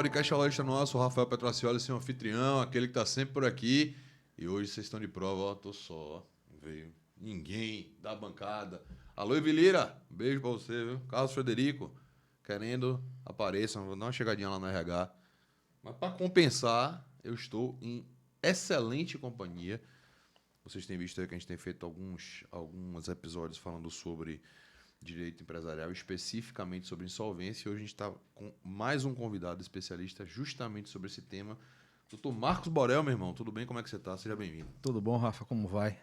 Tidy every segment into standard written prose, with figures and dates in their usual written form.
podcast Olá está no ar, sou o Rafael Petracioli, seu anfitrião, aquele que está sempre por aqui. E hoje vocês estão de prova, ó, tô só, ó, não veio ninguém da bancada. Alô, Evilira, um beijo pra você, viu? Carlos Frederico, querendo, apareçam, vou dar uma chegadinha lá no RH. Mas para compensar, eu estou em excelente companhia. Vocês têm visto aí que a gente tem feito alguns episódios falando sobre direito empresarial, especificamente sobre insolvência. E hoje a gente está com mais um convidado especialista justamente sobre esse tema. Doutor Marcos Borel, meu irmão, tudo bem? Como é que você está? Seja bem-vindo. Tudo bom, Rafa? Como vai?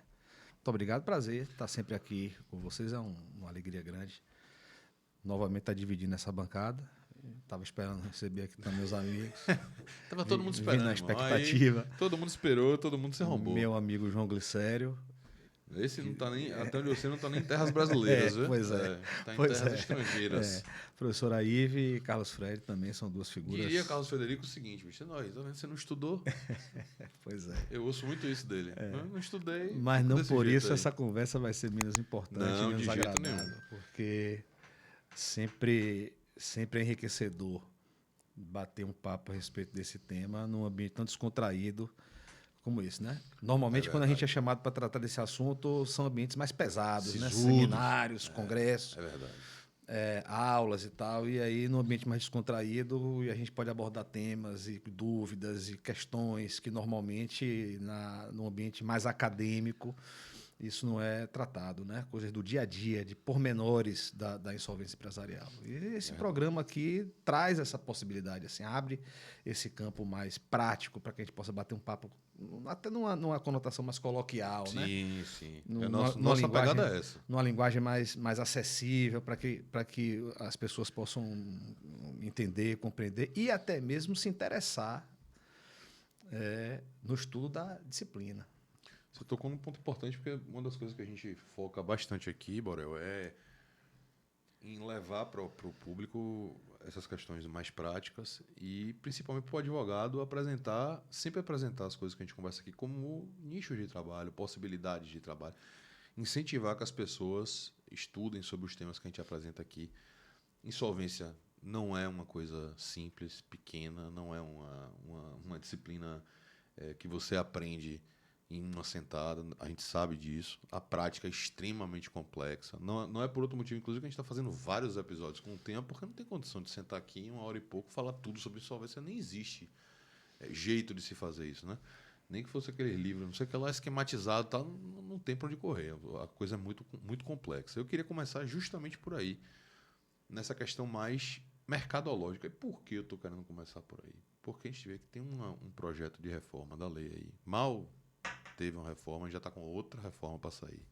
Muito obrigado, prazer estar sempre aqui com vocês, é uma alegria grande. Novamente estar dividindo essa bancada. Estava esperando receber aqui também meus amigos. Tava todo mundo esperando, na expectativa. Aí, todo mundo esperou, todo mundo se arrombou. Meu amigo João Glicério. Esse não tá nem, até onde eu sei, não tá nem em terras brasileiras, viu? Pois é. Tá em terras estrangeiras. Professora Ive e Carlos Freire também são duas figuras. Diria Carlos Frederico o seguinte, bicho, tá vendo? Você não estudou? Pois é. Eu ouço muito isso dele. Eu não estudei. Mas não por isso aí. essa conversa vai ser menos importante, não, menos de jeito agradável. nenhum. Porque sempre é enriquecedor bater um papo a respeito desse tema num ambiente tão descontraído como esse, né? Normalmente, quando a gente é chamado para tratar desse assunto, são ambientes mais pesados, né? Seminários, congressos, É verdade. aulas e tal. E aí, num ambiente mais descontraído, a gente pode abordar temas e dúvidas e questões que normalmente, num ambiente mais acadêmico, isso não é tratado, né? Coisas do dia a dia, de pormenores da insolvência empresarial. E esse programa aqui traz essa possibilidade, assim, abre esse campo mais prático para que a gente possa bater um papo, até numa conotação mais coloquial, sim, né? Sim, Nossa pegada é essa. Numa linguagem mais acessível, para que as pessoas possam entender, compreender e até mesmo se interessar no estudo da disciplina. Você tocou num ponto importante, porque uma das coisas que a gente foca bastante aqui, Borel, é em levar para o público essas questões mais práticas e, principalmente, para o advogado, sempre apresentar as coisas que a gente conversa aqui como nichos de trabalho, possibilidades de trabalho. Incentivar que as pessoas estudem sobre os temas que a gente apresenta aqui. Insolvência não é uma coisa simples, pequena, não é uma disciplina que você aprende em uma sentada, a gente sabe disso. A prática é extremamente complexa. Não é por outro motivo, inclusive, que a gente está fazendo vários episódios com o tempo, porque não tem condição de sentar aqui em 1 hora e pouco falar tudo sobre insolvência. Nem existe jeito de se fazer isso, né? Nem que fosse aquele livro, não sei o que lá, esquematizado, tá, não tem para onde correr. A coisa é muito, muito complexa. Eu queria começar justamente por aí, nessa questão mais mercadológica. E por que eu estou querendo começar por aí? Porque a gente vê que tem um projeto de reforma da lei aí. Mal teve uma reforma, já está com outra reforma para sair,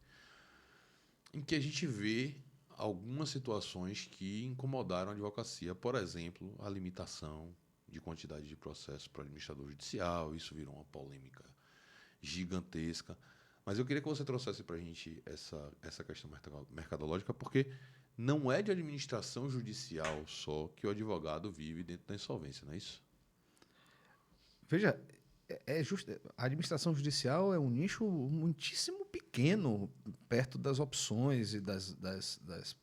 em que a gente vê algumas situações que incomodaram a advocacia. Por exemplo, a limitação de quantidade de processos para o administrador judicial. Isso virou uma polêmica gigantesca. Mas eu queria que você trouxesse para a gente essa questão mercadológica, porque não é de administração judicial só que o advogado vive dentro da insolvência, não é isso? Veja, a administração judicial é um nicho muitíssimo pequeno perto das opções e das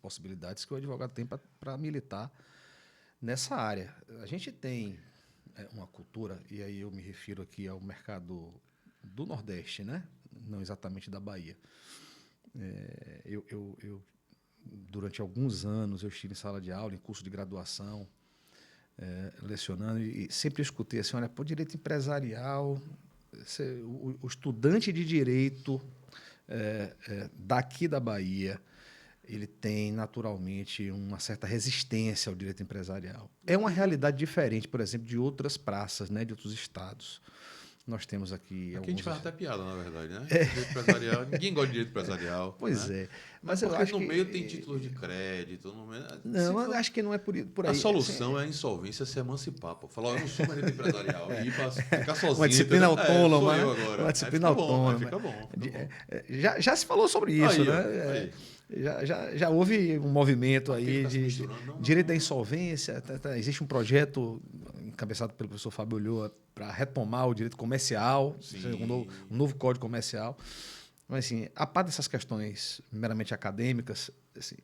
possibilidades que o advogado tem para militar nessa área. A gente tem uma cultura, e aí eu me refiro aqui ao mercado do Nordeste, né? Não exatamente da Bahia. Eu durante alguns anos, eu estive em sala de aula, em curso de graduação, lecionando, e sempre escutei assim, olha, por direito empresarial, o estudante de direito daqui da Bahia, ele tem naturalmente uma certa resistência ao direito empresarial. É uma realidade diferente, por exemplo, de outras praças, né, de outros estados. Nós temos aqui... Aqui a gente faz até piada, na verdade, né? Direito empresarial, ninguém gosta de direito empresarial. Pois né? é. Mas eu acho no meio tem títulos de crédito. Não, eu acho que não é por aí. A solução é a insolvência se emancipar. Pô. Falar, eu não sou mais direito empresarial. E ir para ficar sozinho. Uma disciplina autônoma. Sou eu agora. Uma disciplina autônoma. Fica bom. Já se falou sobre isso, aí, né? Já houve um movimento aí de direito da insolvência. Existe um projeto encabeçado pelo professor Fábio Ulloa para retomar o direito comercial, um novo código comercial. Mas, assim, a par dessas questões meramente acadêmicas, assim,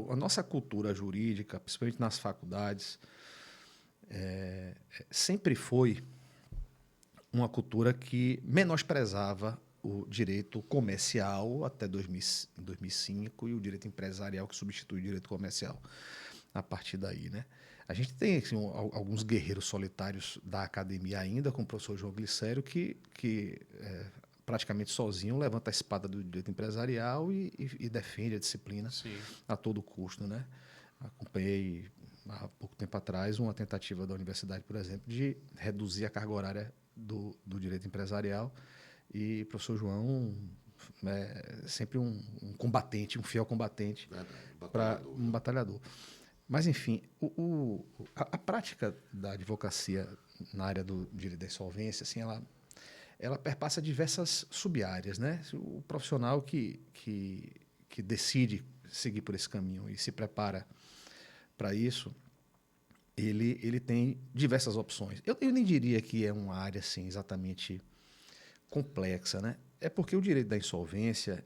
a nossa cultura jurídica, principalmente nas faculdades, sempre foi uma cultura que menosprezava o direito comercial até 2005 e o direito empresarial que substitui o direito comercial a partir daí, né? A gente tem assim, alguns guerreiros solitários da academia ainda, como o professor João Glicério, que praticamente sozinho levanta a espada do direito empresarial e defende a disciplina Sim. a todo custo, né? Acompanhei há pouco tempo atrás uma tentativa da universidade, por exemplo, de reduzir a carga horária do direito empresarial e o professor João é sempre um combatente, um fiel combatente, Verdade. para Batalhador, um viu? batalhador. Mas, enfim, a prática da advocacia na área do direito da insolvência, assim, ela perpassa diversas sub-áreas, né? O profissional que decide seguir por esse caminho e se prepara para isso, ele tem diversas opções. Eu nem diria que é uma área assim, exatamente complexa, né? É porque o direito da insolvência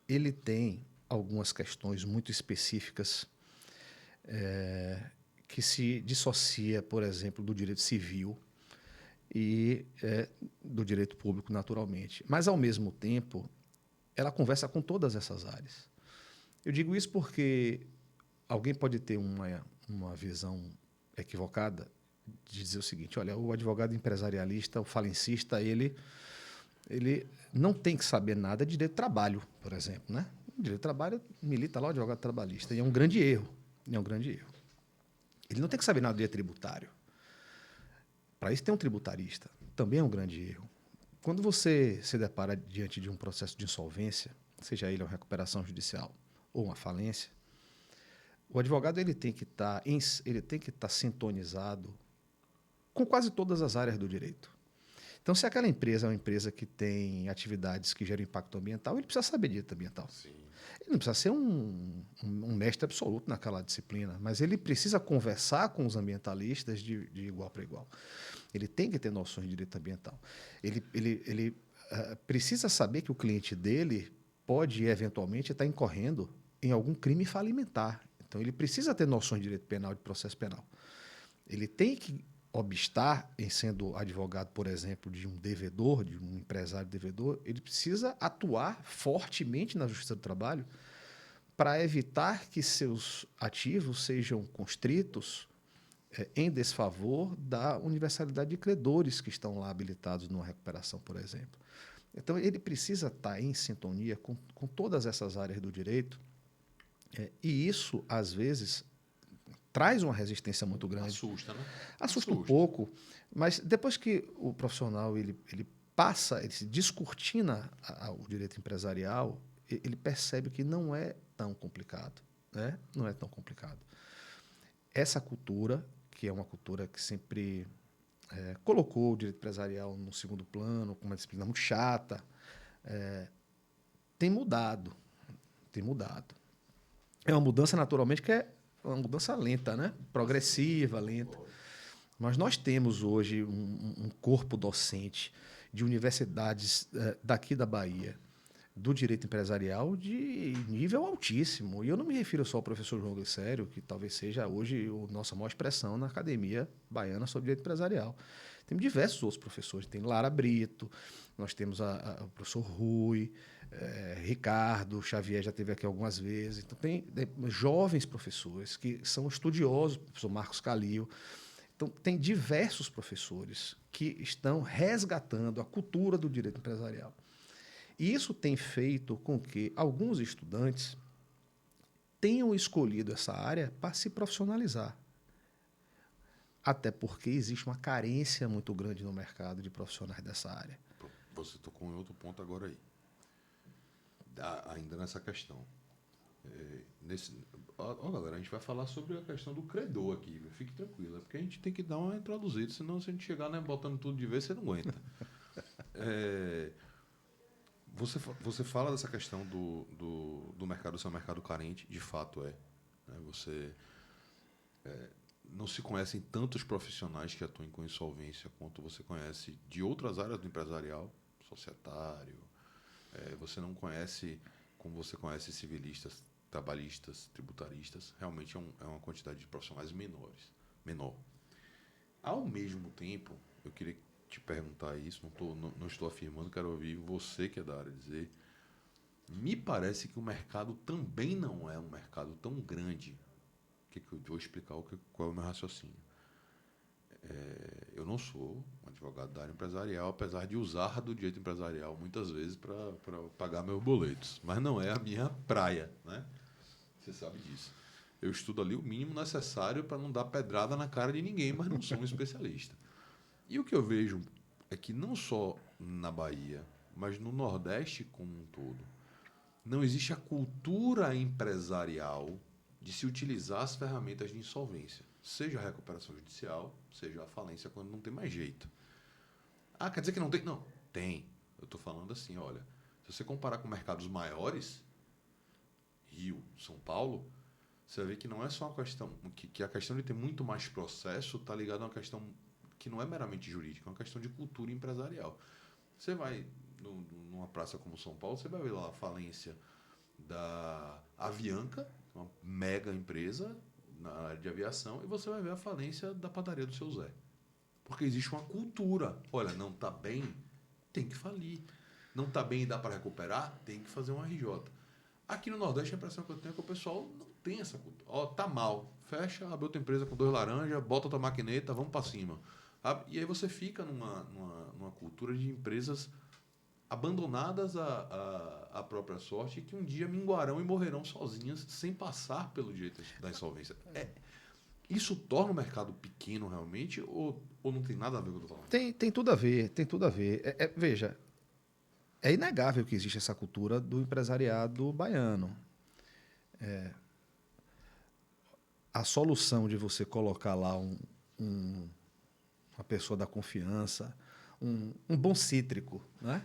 ele tem algumas questões muito específicas que se dissocia, por exemplo, do direito civil e do direito público, naturalmente. Mas, ao mesmo tempo, ela conversa com todas essas áreas. Eu digo isso porque alguém pode ter uma visão equivocada de dizer o seguinte: olha, o advogado empresarialista, o falencista, ele não tem que saber nada de direito do trabalho, por exemplo, né? O direito do trabalho milita lá o advogado trabalhista e é um grande erro. É um grande erro. Ele não tem que saber nada de direito tributário. Para isso tem um tributarista. Também é um grande erro. Quando você se depara diante de um processo de insolvência, seja ele uma recuperação judicial ou uma falência, o advogado ele tem que estar sintonizado com quase todas as áreas do direito. Então, se aquela empresa é uma empresa que tem atividades que geram impacto ambiental, ele precisa saber de direito ambiental. Sim. Ele não precisa ser um mestre absoluto naquela disciplina, mas ele precisa conversar com os ambientalistas de igual para igual. Ele tem que ter noções de direito ambiental. Ele precisa saber que o cliente dele pode, eventualmente, estar incorrendo em algum crime falimentar. Então, ele precisa ter noções de direito penal, de processo penal. Ele tem que obstar em sendo advogado, por exemplo, de um devedor, de um empresário devedor, ele precisa atuar fortemente na Justiça do Trabalho para evitar que seus ativos sejam constritos em desfavor da universalidade de credores que estão lá habilitados numa recuperação, por exemplo. Então, ele precisa estar em sintonia com todas essas áreas do direito, e isso, às vezes, traz uma resistência muito grande. Assusta, né? Assusta um pouco, mas depois que o profissional ele passa, ele se descortina o direito empresarial, ele percebe que não é tão complicado, né? Não é tão complicado. Essa cultura, que é uma cultura que sempre colocou o direito empresarial no segundo plano, com uma disciplina muito chata, tem mudado, tem mudado. É uma mudança, naturalmente, que é uma mudança lenta, né? Progressiva, lenta. Mas nós temos hoje um corpo docente de universidades daqui da Bahia, do direito empresarial, de nível altíssimo. E eu não me refiro só ao professor João Glicério, que talvez seja hoje a nossa maior expressão na academia baiana sobre direito empresarial. Temos diversos outros professores. Tem Lara Brito, nós temos o professor Rui, Ricardo Xavier já esteve aqui algumas vezes. Então, tem jovens professores que são estudiosos, o professor Marcos Calil. Então, tem diversos professores que estão resgatando a cultura do direito empresarial. E isso tem feito com que alguns estudantes tenham escolhido essa área para se profissionalizar. Até porque existe uma carência muito grande no mercado de profissionais dessa área. Você tocou em outro ponto agora aí. Ainda nessa questão. Galera, a gente vai falar sobre a questão do credor aqui, viu? Fique tranquilo, porque a gente tem que dar uma introduzida, senão se a gente chegar, né, botando tudo de vez, você não aguenta. Você fala dessa questão do mercado ser um mercado carente, de fato é. Né? Não se conhecem tantos profissionais que atuem com insolvência quanto você conhece de outras áreas do empresarial, societário. Você não conhece como você conhece civilistas, trabalhistas, tributaristas. Realmente é uma quantidade de profissionais menor. Ao mesmo tempo, eu queria te perguntar isso, não estou afirmando, quero ouvir você que é da área dizer. Me parece que o mercado também não é um mercado tão grande. Que eu vou explicar qual é o meu raciocínio. Eu não sou um advogado da área empresarial, apesar de usar do direito empresarial muitas vezes para pagar meus boletos. Mas não é a minha praia, né? Você sabe disso. Eu estudo ali o mínimo necessário para não dar pedrada na cara de ninguém, mas não sou um especialista. E o que eu vejo é que não só na Bahia, mas no Nordeste como um todo, não existe a cultura empresarial de se utilizar as ferramentas de insolvência, seja a recuperação judicial, seja a falência quando não tem mais jeito. Ah, quer dizer que não tem? Não, tem. Eu estou falando assim, olha, se você comparar com mercados maiores, Rio, São Paulo, você vai ver que não é só uma questão, que a questão de ter muito mais processo está ligada a uma questão que não é meramente jurídica, é uma questão de cultura empresarial. Você vai numa praça como São Paulo, você vai ver lá a falência da Avianca, uma mega empresa na área de aviação, e você vai ver a falência da padaria do seu Zé. Porque existe uma cultura. Olha, não está bem, tem que falir. Não está bem e dá para recuperar, tem que fazer um RJ. Aqui no Nordeste, a impressão que eu tenho é que o pessoal não tem essa cultura. Ó, tá mal, fecha, abre outra empresa com 2 laranjas, bota outra maquineta, vamos para cima. E aí você fica numa cultura de empresas abandonadas à própria sorte, que um dia minguarão e morrerão sozinhas sem passar pelo direito da insolvência. Isso torna o mercado pequeno realmente ou não tem nada a ver com o que eu estou falando? Tem tudo a ver, tem tudo a ver. Veja, é inegável que existe essa cultura do empresariado baiano. A solução de você colocar lá uma pessoa da confiança, um bom cítrico, né?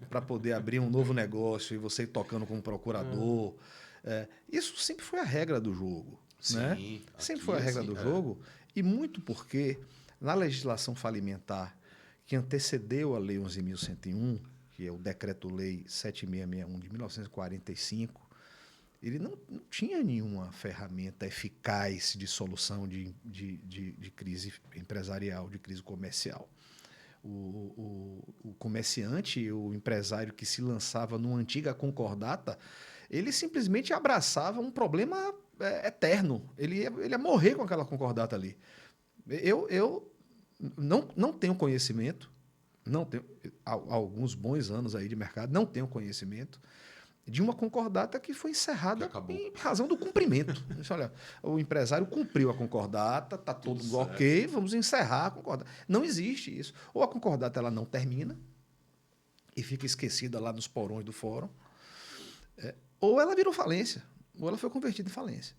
Para poder abrir um novo negócio e você ir tocando como procurador. Isso sempre foi a regra do jogo. Sim, né? Sempre foi a regra do jogo, e muito porque na legislação falimentar que antecedeu a Lei 11.101, que é o Decreto-Lei 7661 de 1945, ele não tinha nenhuma ferramenta eficaz de solução de crise empresarial, de crise comercial. O comerciante, o empresário que se lançava numa antiga concordata, ele simplesmente abraçava um problema eterno. Ele ia morrer com aquela concordata ali. Eu não tenho conhecimento, não tenho, há alguns bons anos aí de mercado, não tenho conhecimento de uma concordata que foi encerrada em razão do cumprimento. Olha, o empresário cumpriu a concordata, está tudo ok, vamos encerrar a concordata. Não existe isso. Ou a concordata ela não termina e fica esquecida lá nos porões do fórum, ou ela virou falência, ou ela foi convertida em falência.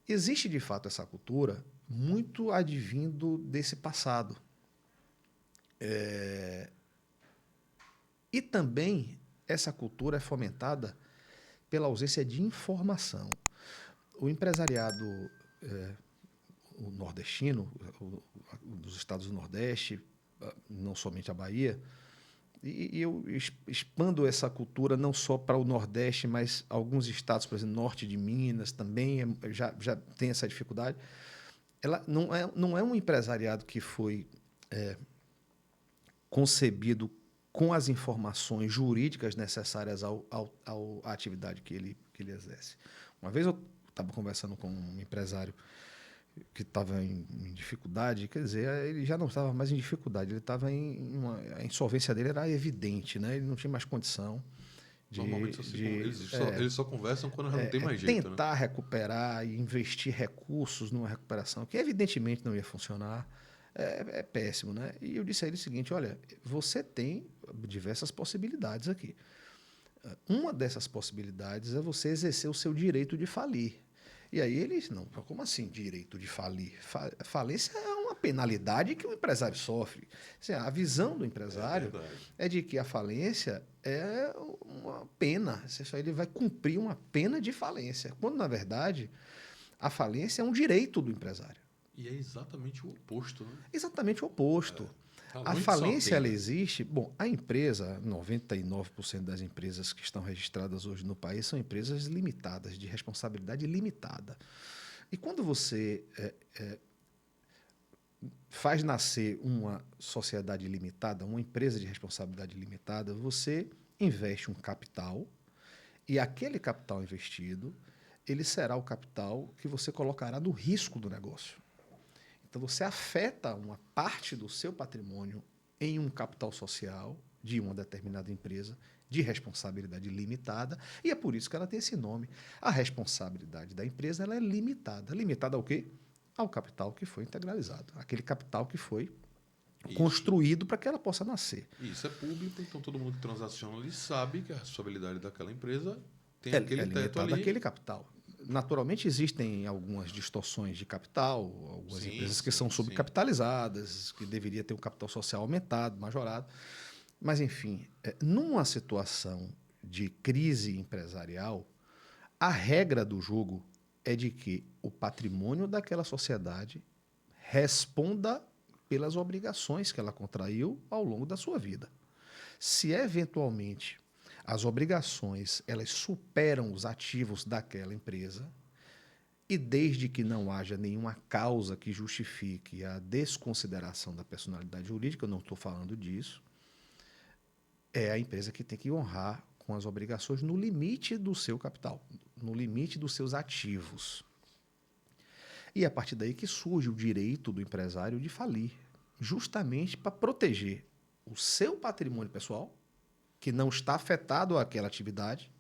Existe, de fato, essa cultura muito advindo desse passado. E também essa cultura é fomentada pela ausência de informação. O empresariado o nordestino, dos estados do Nordeste, não somente a Bahia, e eu expando essa cultura não só para o Nordeste, mas alguns estados, por exemplo, norte de Minas também já tem essa dificuldade. Ela não é um empresariado que foi concebido com as informações jurídicas necessárias à atividade que ele exerce. Uma vez eu estava conversando com um empresário que estava em dificuldade, quer dizer, ele já não estava mais em dificuldade, ele estava a insolvência dele era evidente, né? Ele não tinha mais condição Normalmente eles só conversam quando já não tem mais jeito. Tentar recuperar e investir recursos numa recuperação, que evidentemente não ia funcionar, é péssimo, né? E eu disse a ele o seguinte, olha, você tem diversas possibilidades aqui. Uma dessas possibilidades é você exercer o seu direito de falir. E aí ele disse, não, como assim direito de falir? Falência é uma penalidade que o empresário sofre. Assim, a visão do empresário é de que a falência é uma pena. Ele vai cumprir uma pena de falência, quando, na verdade, a falência é um direito do empresário. E é exatamente o oposto, né? Exatamente o oposto. A falência, ela existe... Bom, a empresa, 99% das empresas que estão registradas hoje no país são empresas limitadas, de responsabilidade limitada. E quando você faz nascer uma sociedade limitada, uma empresa de responsabilidade limitada, você investe um capital e aquele capital investido, ele será o capital que você colocará no risco do negócio. Então você afeta uma parte do seu patrimônio em um capital social de uma determinada empresa de responsabilidade limitada, e é por isso que ela tem esse nome. A responsabilidade da empresa ela é limitada. Limitada ao quê? Ao capital que foi integralizado, aquele capital que foi construído para que ela possa nascer. Isso é público, então todo mundo que transaciona ali sabe que a responsabilidade daquela empresa tem É aquele teto ali. aquele capital. Naturalmente, existem algumas distorções de capital, algumas empresas que são subcapitalizadas, que deveria ter um capital social aumentado, majorado. Mas, enfim, numa situação de crise empresarial, a regra do jogo é de que o patrimônio daquela sociedade responda pelas obrigações que ela contraiu ao longo da sua vida. Se, eventualmente, as obrigações elas superam os ativos daquela empresa, e desde que não haja nenhuma causa que justifique a desconsideração da personalidade jurídica, eu não estou falando disso, é a empresa que tem que honrar com as obrigações no limite do seu capital, no limite dos seus ativos. E é a partir daí que surge o direito do empresário de falir, justamente para proteger o seu patrimônio pessoal, que não está afetado àquela atividade,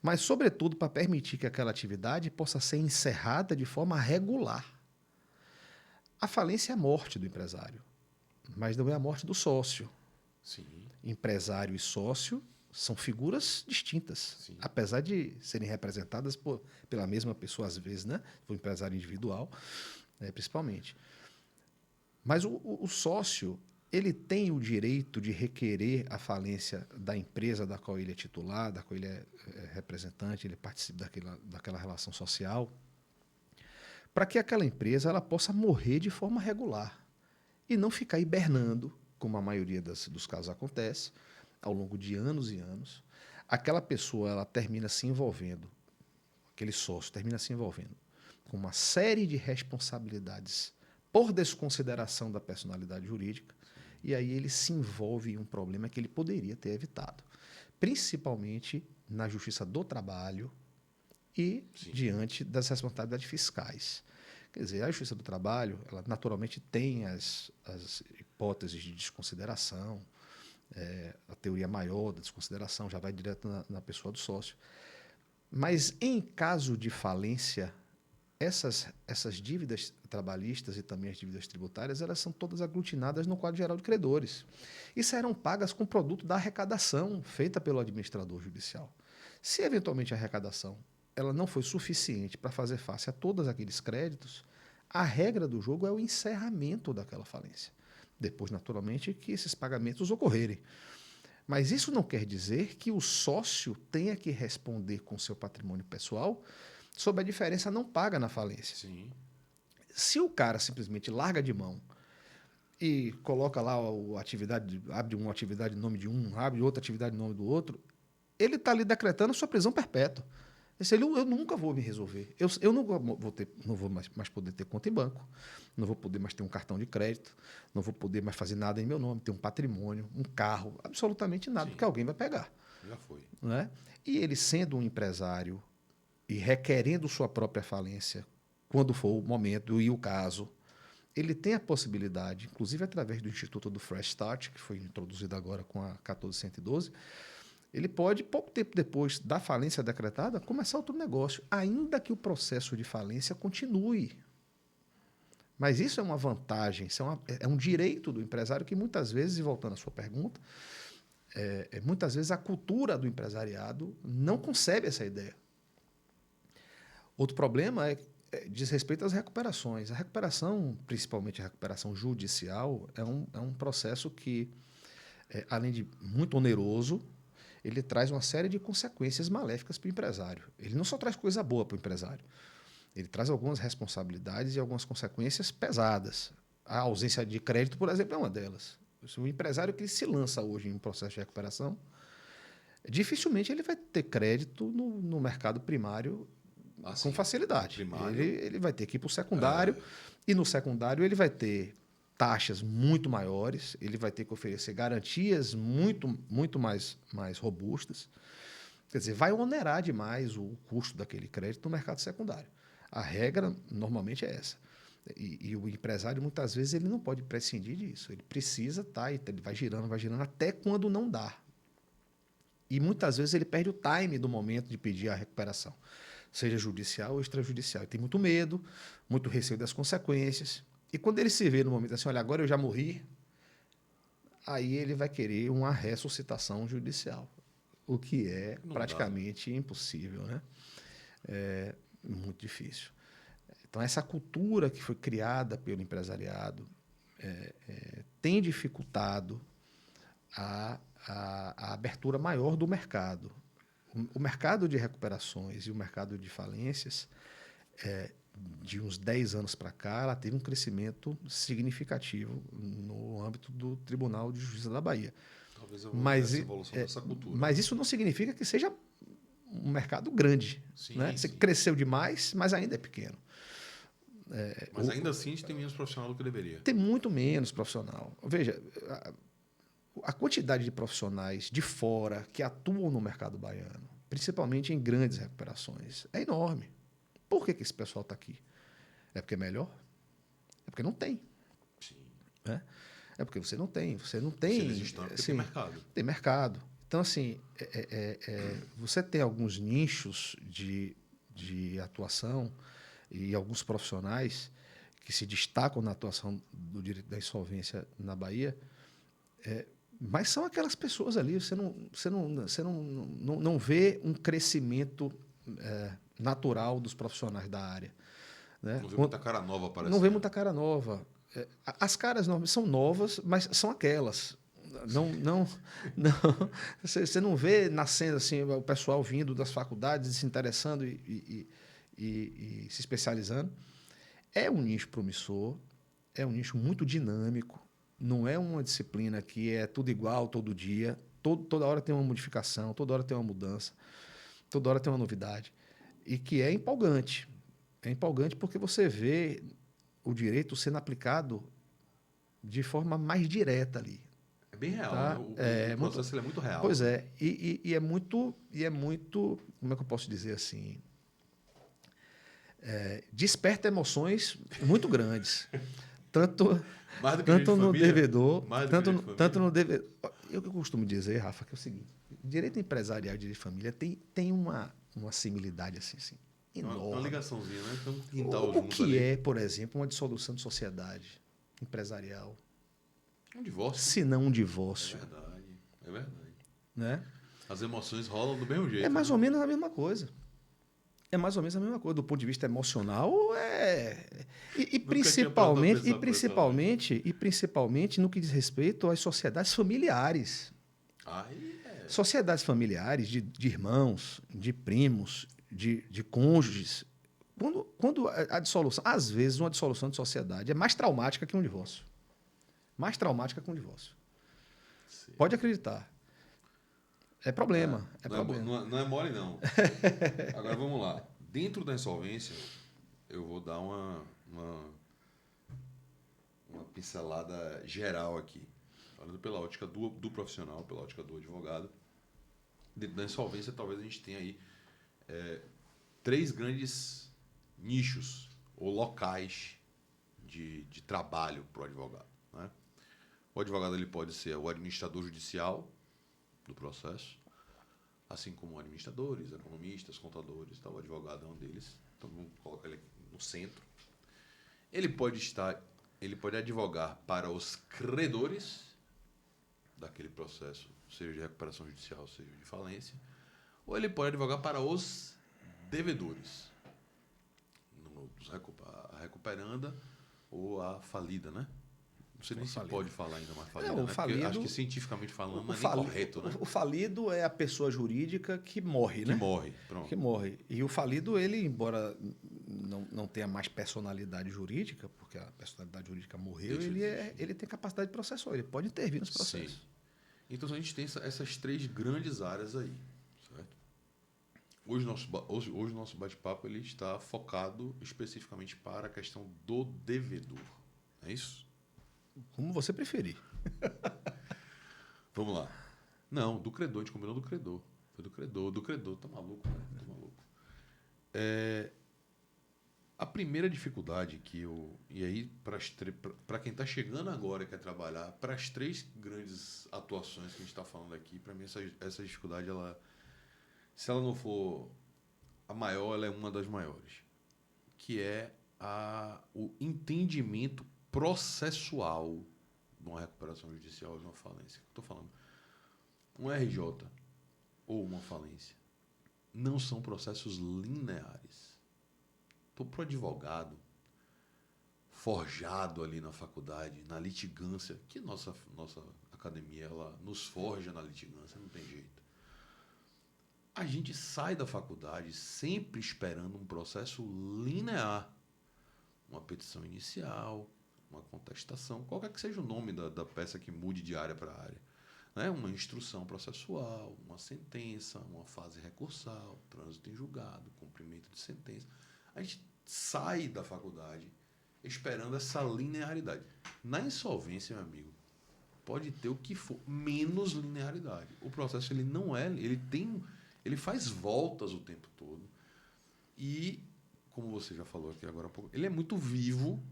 mas, sobretudo, para permitir que aquela atividade possa ser encerrada de forma regular. A falência é a morte do empresário, mas não é a morte do sócio. Sim. Empresário e sócio são figuras distintas, Sim. apesar de serem representadas pela mesma pessoa, às vezes, né? O empresário individual, principalmente. Mas o sócio, ele tem o direito de requerer a falência da empresa da qual ele é titular, da qual ele é representante, ele participa daquela relação social, para que aquela empresa ela possa morrer de forma regular e não ficar hibernando, como a maioria dos casos acontece, ao longo de anos e anos. Aquela pessoa ela termina se envolvendo, aquele sócio termina se envolvendo com uma série de responsabilidades por desconsideração da personalidade jurídica, e aí ele se envolve em um problema que ele poderia ter evitado, principalmente na justiça do trabalho e diante das responsabilidades fiscais. Quer dizer, a justiça do trabalho, ela naturalmente tem as hipóteses de desconsideração, a teoria maior da desconsideração já vai direto na pessoa do sócio. Mas, em caso de falência, essas dívidas trabalhistas e também as dívidas tributárias, elas são todas aglutinadas no quadro geral de credores e serão pagas com o produto da arrecadação feita pelo administrador judicial. Se, eventualmente, a arrecadação ela não foi suficiente para fazer face a todos aqueles créditos, a regra do jogo é o encerramento daquela falência. Depois, naturalmente, que esses pagamentos ocorrerem. Mas isso não quer dizer que o sócio tenha que responder com seu patrimônio pessoal sobre a diferença não paga na falência. Sim. Se o cara simplesmente larga de mão e coloca lá a atividade, abre uma atividade em nome de um, abre outra atividade em nome do outro, ele está ali decretando sua prisão perpétua. Eu nunca vou me resolver. Eu não vou mais poder ter conta em banco, não vou poder mais ter um cartão de crédito, não vou poder mais fazer nada em meu nome, ter um patrimônio, um carro, absolutamente nada, porque alguém vai pegar. Já foi. Né? E ele, sendo um empresário e requerendo sua própria falência, quando for o momento e o caso, ele tem a possibilidade, inclusive através do Instituto do Fresh Start, que foi introduzido agora com a 1412, ele pode, pouco tempo depois da falência decretada, começar outro negócio, ainda que o processo de falência continue. Mas isso é uma vantagem, isso é um direito do empresário que muitas vezes, e voltando à sua pergunta, muitas vezes a cultura do empresariado não concebe essa ideia. Outro problema diz respeito às recuperações. A recuperação, principalmente a recuperação judicial, é um processo que, além de muito oneroso, ele traz uma série de consequências maléficas para o empresário. Ele não só traz coisa boa para o empresário, ele traz algumas responsabilidades e algumas consequências pesadas. A ausência de crédito, por exemplo, é uma delas. O empresário que se lança hoje em um processo de recuperação, dificilmente ele vai ter crédito no mercado primário com facilidade. Ele vai ter que ir para o secundário E no secundário ele vai ter taxas muito maiores, ele vai ter que oferecer garantias muito mais robustas. Quer dizer, vai onerar demais o custo daquele crédito no mercado secundário. A regra normalmente é essa. E o empresário, muitas vezes, ele não pode prescindir disso. Ele precisa estar, ele vai girando até quando não dá. E muitas vezes ele perde o time do momento de pedir a recuperação, seja judicial ou extrajudicial. Ele tem muito medo, muito receio das consequências. E quando ele se vê no momento assim, olha, agora eu já morri, aí ele vai querer uma ressuscitação judicial, o que é praticamente impossível, né? É muito difícil. Então, essa cultura que foi criada pelo empresariado tem dificultado a abertura maior do mercado. O mercado de recuperações e o mercado de falências, de uns 10 anos para cá, ela teve um crescimento significativo no âmbito do Tribunal de Justiça da Bahia. Talvez essa evolução dessa cultura. Mas isso não significa que seja um mercado grande. Sim, né? Você cresceu demais, mas ainda é pequeno. Mas ainda assim a gente tem menos profissional do que deveria. Tem muito menos profissional. Veja, a quantidade de profissionais de fora que atuam no mercado baiano, principalmente em grandes recuperações, é enorme. Por que esse pessoal está aqui? É porque é melhor? É porque não tem. Sim. É porque você não tem. Você não Se tem. eles estão, porque tem mercado. Tem mercado. Então, assim, você tem alguns nichos de atuação e alguns profissionais que se destacam na atuação do direito da insolvência na Bahia, mas são aquelas pessoas ali, você não vê um crescimento natural dos profissionais da área. Né? Não vê muita cara nova aparecendo. Não vê muita cara nova. As caras novas são novas, mas são aquelas. Você não vê nascendo assim o pessoal vindo das faculdades, se interessando e se especializando. É um nicho promissor, é um nicho muito dinâmico, não é uma disciplina que é tudo igual todo dia, toda hora tem uma modificação, toda hora tem uma mudança, toda hora tem uma novidade, e que é empolgante. É empolgante porque você vê o direito sendo aplicado de forma mais direta ali. É bem real, tá? Né? O processo é muito real. Pois é, e é muito, como é que eu posso dizer assim? Desperta emoções muito grandes. Tanto no devedor, tanto no devedor. Eu que costumo dizer, Rafa, que é o seguinte: direito empresarial e direito de família tem uma similitude assim enorme. Uma ligaçãozinha, né? Então, o que ali. Por exemplo, uma dissolução de sociedade empresarial? Um divórcio. Se não um divórcio. É verdade. Né? As emoções rolam do mesmo jeito. É mais ou menos a mesma coisa. É mais ou menos a mesma coisa. Do ponto de vista emocional, principalmente no que diz respeito às sociedades familiares. Sociedades familiares de irmãos, de primos, de cônjuges. Quando a dissolução, às vezes, uma dissolução de sociedade é mais traumática que um divórcio. Mais traumática que um divórcio. Sim. Pode acreditar. É problema. Não é mole, não. Agora, vamos lá. Dentro da insolvência, eu vou dar uma pincelada geral aqui. Falando pela ótica do profissional, pela ótica do advogado. Dentro da insolvência, talvez a gente tenha aí 3 grandes nichos ou locais de trabalho para o advogado. Né? O advogado ele pode ser o administrador judicial do processo, assim como administradores, economistas, contadores, tá? O advogado é um deles, então vamos colocar ele no centro. Ele pode advogar para os credores daquele processo, seja de recuperação judicial, seja de falência, ou ele pode advogar para os devedores, a recuperanda ou a falida, né? Não sei nem se pode falar ainda mais falida, né? Porque acho que cientificamente falando não é nem correto, né? O falido é a pessoa jurídica que morre, né? Pronto. Que morre. E o falido, ele, embora não tenha mais personalidade jurídica, porque a personalidade jurídica morreu, ele tem capacidade processual, ele pode intervir nos processos. Sim. Então a gente tem essas 3 grandes áreas aí, certo? Hoje o nosso bate-papo ele está focado especificamente para a questão do devedor. É isso? Como você preferir. Vamos lá. Não, do credor, a gente combinou do credor. Foi do credor. Do credor, tá maluco, né? Tá maluco. A primeira dificuldade que eu. E aí, para quem está chegando agora e quer trabalhar, para as 3 grandes atuações que a gente está falando aqui, para mim, essa dificuldade, se ela não for a maior, ela é uma das maiores. Que é o entendimento processual de uma recuperação judicial ou de uma falência. Estou falando. Um RJ ou uma falência não são processos lineares. Estou para o advogado forjado ali na faculdade, na litigância, que nossa academia ela nos forja na litigância, não tem jeito. A gente sai da faculdade sempre esperando um processo linear. Uma petição inicial, uma contestação, qualquer que seja o nome da peça que mude de área para área. Né? Uma instrução processual, uma sentença, uma fase recursal, trânsito em julgado, cumprimento de sentença. A gente sai da faculdade esperando essa linearidade. Na insolvência, meu amigo, pode ter o que for, menos linearidade. O processo ele não é, ele faz voltas o tempo todo e, como você já falou aqui agora há pouco, ele é muito vivo,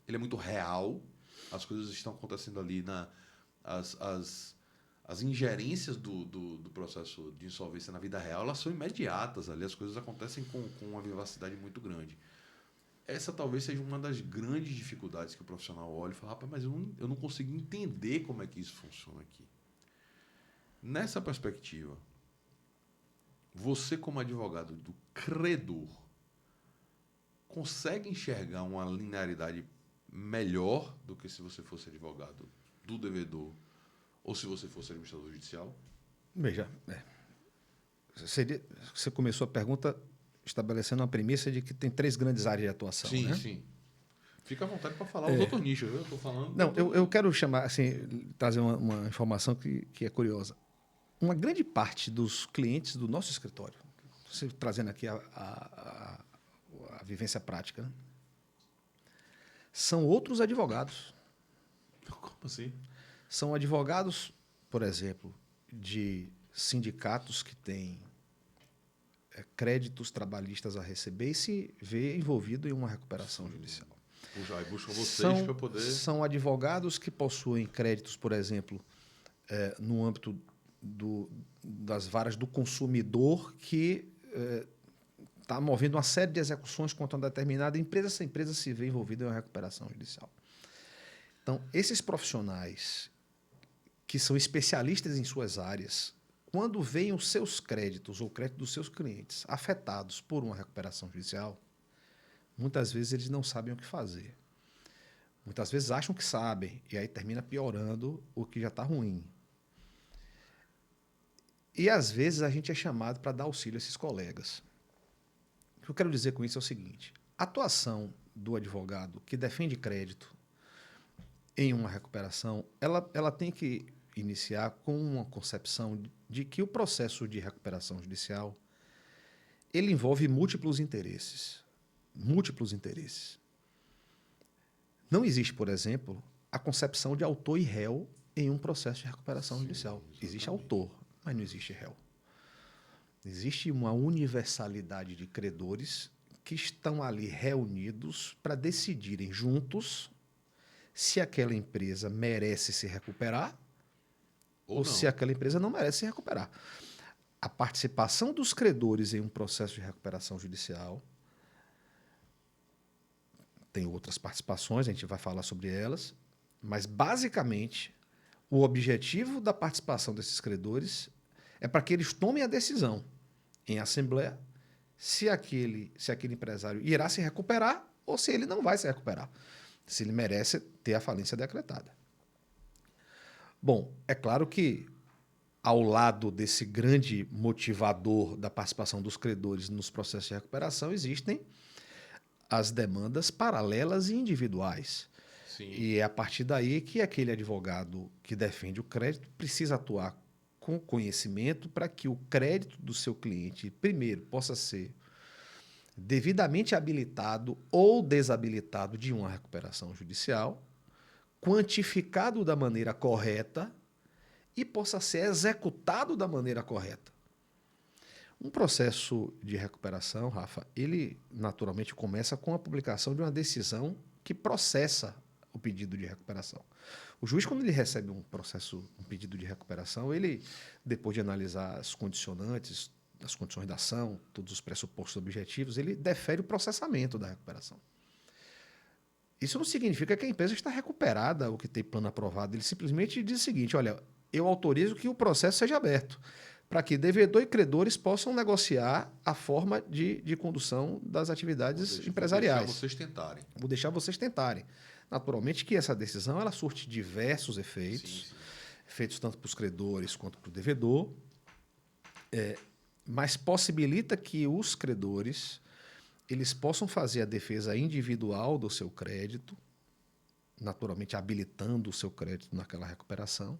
ele é muito real, as coisas estão acontecendo ali, as ingerências do processo de insolvência na vida real, elas são imediatas ali, as coisas acontecem com uma vivacidade muito grande. Essa talvez seja uma das grandes dificuldades que o profissional olha e fala, rapaz, mas eu não consigo entender como é que isso funciona aqui. Nessa perspectiva, você como advogado do credor consegue enxergar uma linearidade melhor do que se você fosse advogado do devedor ou se você fosse administrador judicial? Veja, você começou a pergunta estabelecendo uma premissa de que tem 3 grandes áreas de atuação. Sim, né? sim. Fica à vontade para falar os outros nichos. Eu estou falando... Não, eu quero chamar, assim, trazer uma informação que é curiosa. Uma grande parte dos clientes do nosso escritório, você trazendo aqui a vivência prática, né? São outros advogados. Como assim? São advogados, por exemplo, de sindicatos que têm créditos trabalhistas a receber e se vê envolvido em uma recuperação judicial. Aí buscam vocês para poder... São advogados que possuem créditos, por exemplo, no âmbito das varas do consumidor que está movendo uma série de execuções contra uma determinada empresa. Essa empresa se vê envolvida em uma recuperação judicial. Então, esses profissionais que são especialistas em suas áreas, quando veem os seus créditos ou o crédito dos seus clientes afetados por uma recuperação judicial, muitas vezes eles não sabem o que fazer. Muitas vezes acham que sabem, e aí termina piorando o que já está ruim. E, às vezes, a gente é chamado para dar auxílio a esses colegas. O que eu quero dizer com isso é o seguinte: a atuação do advogado que defende crédito em uma recuperação, ela tem que iniciar com uma concepção de que o processo de recuperação judicial ele envolve múltiplos interesses. Múltiplos interesses. Não existe, por exemplo, a concepção de autor e réu em um processo de recuperação judicial. Exatamente. Existe autor, mas não existe réu. Existe uma universalidade de credores que estão ali reunidos para decidirem juntos se aquela empresa merece se recuperar ou se aquela empresa não merece se recuperar. A participação dos credores em um processo de recuperação judicial tem outras participações, a gente vai falar sobre elas, mas, basicamente, o objetivo da participação desses credores é para que eles tomem a decisão em assembleia se aquele empresário irá se recuperar ou se ele não vai se recuperar, se ele merece ter a falência decretada. Bom, é claro que, ao lado desse grande motivador da participação dos credores nos processos de recuperação, existem as demandas paralelas e individuais. Sim. E é a partir daí que aquele advogado que defende o crédito precisa atuar com conhecimento para que o crédito do seu cliente, primeiro, possa ser devidamente habilitado ou desabilitado de uma recuperação judicial, quantificado da maneira correta e possa ser executado da maneira correta. Um processo de recuperação, Rafa, ele naturalmente começa com a publicação de uma decisão que processa o pedido de recuperação. O juiz, quando ele recebe um pedido de recuperação, ele, depois de analisar as condicionantes, as condições da ação, todos os pressupostos objetivos, ele defere o processamento da recuperação. Isso não significa que a empresa está recuperada ou que tem plano aprovado. Ele simplesmente diz o seguinte: olha, eu autorizo que o processo seja aberto, para que devedor e credores possam negociar a forma de condução das atividades empresariais. Vou deixar vocês tentarem. Naturalmente que essa decisão ela surte diversos efeitos, efeitos tanto para os credores quanto para o devedor, mas possibilita que os credores eles possam fazer a defesa individual do seu crédito, naturalmente habilitando o seu crédito naquela recuperação,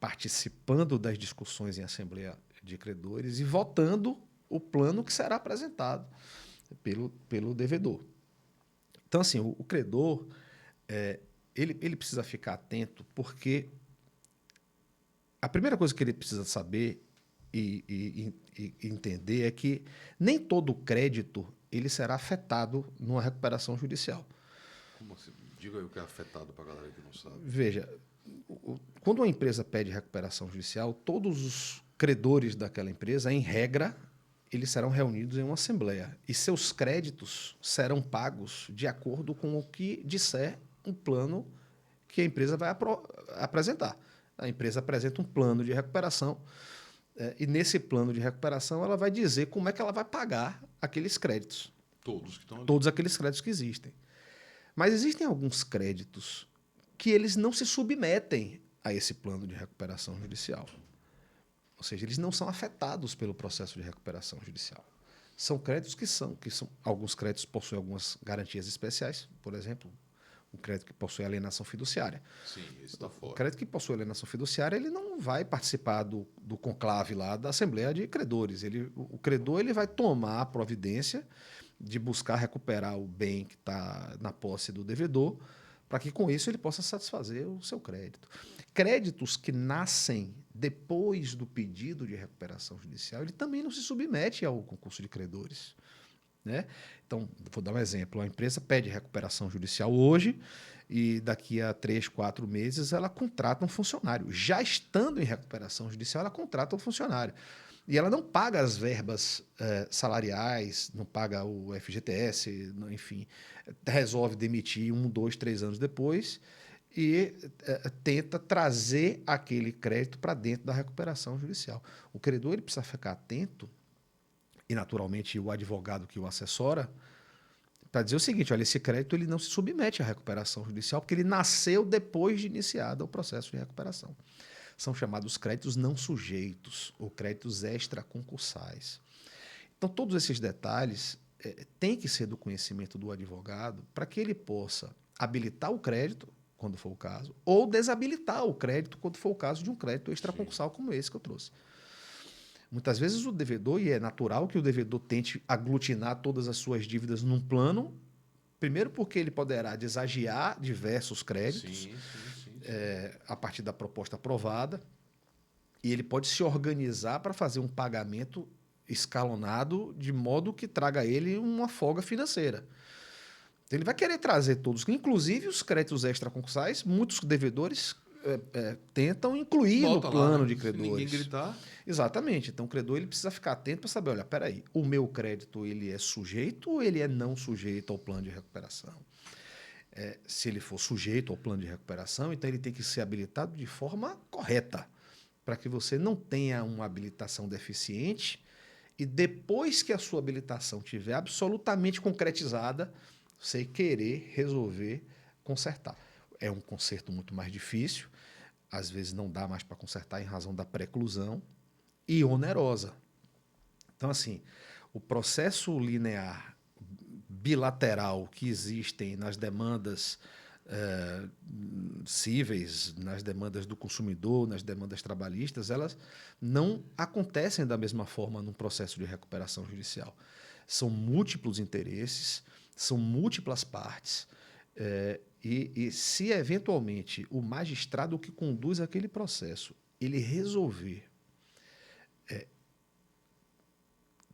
participando das discussões em assembleia de credores e votando o plano que será apresentado pelo devedor. Então, assim, o credor ele precisa ficar atento, porque a primeira coisa que ele precisa saber e entender é que nem todo crédito ele será afetado numa recuperação judicial. Como assim? Diga aí o que é afetado para a galera que não sabe. Veja, quando uma empresa pede recuperação judicial, todos os credores daquela empresa, em regra, eles serão reunidos em uma assembleia e seus créditos serão pagos de acordo com o que disser um plano que a empresa vai apresentar. A empresa apresenta um plano de recuperação e nesse plano de recuperação ela vai dizer como é que ela vai pagar aqueles créditos. Todos que estão ali. Todos aqueles créditos que existem. Mas existem alguns créditos que eles não se submetem a esse plano de recuperação judicial. Ou seja, eles não são afetados pelo processo de recuperação judicial. São créditos que são alguns créditos possuem algumas garantias especiais, por exemplo, o crédito que possui alienação fiduciária. Sim, esse está fora. O crédito que possui alienação fiduciária, ele não vai participar do conclave lá da Assembleia de Credores. O credor ele vai tomar a providência de buscar recuperar o bem que está na posse do devedor, para que com isso ele possa satisfazer o seu crédito. Créditos que nascem depois do pedido de recuperação judicial, ele também não se submete ao concurso de credores, né? Então, vou dar um exemplo. A empresa pede recuperação judicial hoje e daqui a 3, 4 meses ela contrata um funcionário. Já estando em recuperação judicial, ela contrata um funcionário. E ela não paga as verbas salariais, não paga o FGTS, enfim, resolve demitir 1, 2, 3 anos depois e tenta trazer aquele crédito para dentro da recuperação judicial. O credor ele precisa ficar atento, e naturalmente o advogado que o assessora, para dizer o seguinte: olha, esse crédito ele não se submete à recuperação judicial porque ele nasceu depois de iniciado o processo de recuperação. São chamados créditos não sujeitos ou créditos extraconcursais. Então, todos esses detalhes têm que ser do conhecimento do advogado para que ele possa habilitar o crédito, quando for o caso, ou desabilitar o crédito, quando for o caso de um crédito extraconcursal como esse que eu trouxe. Muitas vezes o devedor, e é natural que o devedor tente aglutinar todas as suas dívidas num plano, primeiro porque ele poderá desagiar diversos créditos, a partir da proposta aprovada, e ele pode se organizar para fazer um pagamento escalonado de modo que traga a ele uma folga financeira. Então, ele vai querer trazer todos, inclusive os créditos extraconcursais, muitos devedores tentam incluir no plano de credores. Se ninguém gritar. Exatamente. Então, o credor ele precisa ficar atento para saber, olha, peraí, o meu crédito ele é sujeito ou ele é não sujeito ao plano de recuperação? Se ele for sujeito ao plano de recuperação, então ele tem que ser habilitado de forma correta, para que você não tenha uma habilitação deficiente e depois que a sua habilitação estiver absolutamente concretizada, você querer resolver consertar. É um conserto muito mais difícil, às vezes não dá mais para consertar em razão da preclusão e onerosa. Então, assim, o processo linear bilateral que existem nas demandas cíveis, nas demandas do consumidor, nas demandas trabalhistas, elas não acontecem da mesma forma num processo de recuperação judicial. São múltiplos interesses, são múltiplas partes, e se eventualmente o magistrado que conduz aquele processo ele resolver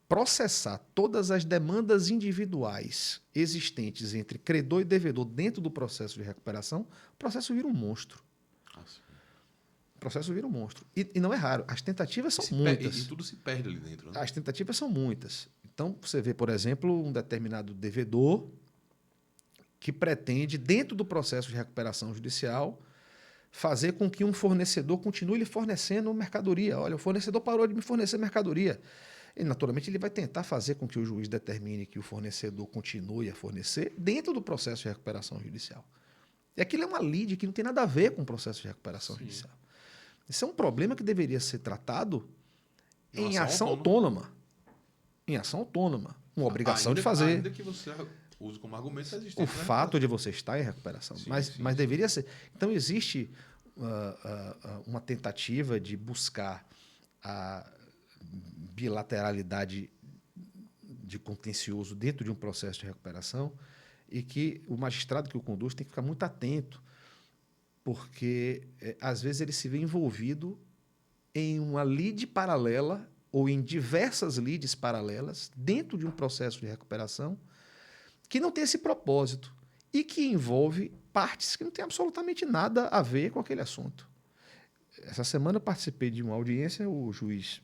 processar todas as demandas individuais existentes entre credor e devedor dentro do processo de recuperação, o processo vira um monstro. O processo vira um monstro. E não é raro. As tentativas são muitas. E tudo se perde ali dentro. Né? As tentativas são muitas. Então, você vê, por exemplo, um determinado devedor que pretende, dentro do processo de recuperação judicial, fazer com que um fornecedor continue lhe fornecendo mercadoria. Olha, o fornecedor parou de me fornecer mercadoria. E, naturalmente, ele vai tentar fazer com que o juiz determine que o fornecedor continue a fornecer dentro do processo de recuperação judicial. E aquilo é uma lide que não tem nada a ver com o processo de recuperação judicial. Isso é um problema que deveria ser tratado em ação autônoma. Em ação autônoma. Uma obrigação de fazer. Ainda que você use como argumento a existência. O fato de você estar em recuperação. Mas deveria ser. Então, existe uma tentativa de buscar a bilateralidade de contencioso dentro de um processo de recuperação e que o magistrado que o conduz tem que ficar muito atento, porque, às vezes, ele se vê envolvido em uma lide paralela ou em diversas lides paralelas dentro de um processo de recuperação que não tem esse propósito e que envolve partes que não têm absolutamente nada a ver com aquele assunto. Essa semana eu participei de uma audiência, o juiz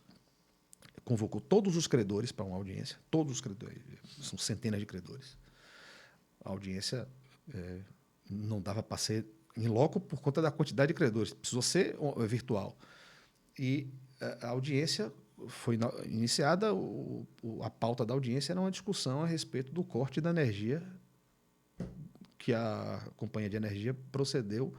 convocou todos os credores para uma audiência, todos os credores, são centenas de credores. A audiência não dava para ser em loco por conta da quantidade de credores, precisou ser virtual. E a audiência foi iniciada, a pauta da audiência era uma discussão a respeito do corte da energia que a companhia de energia procedeu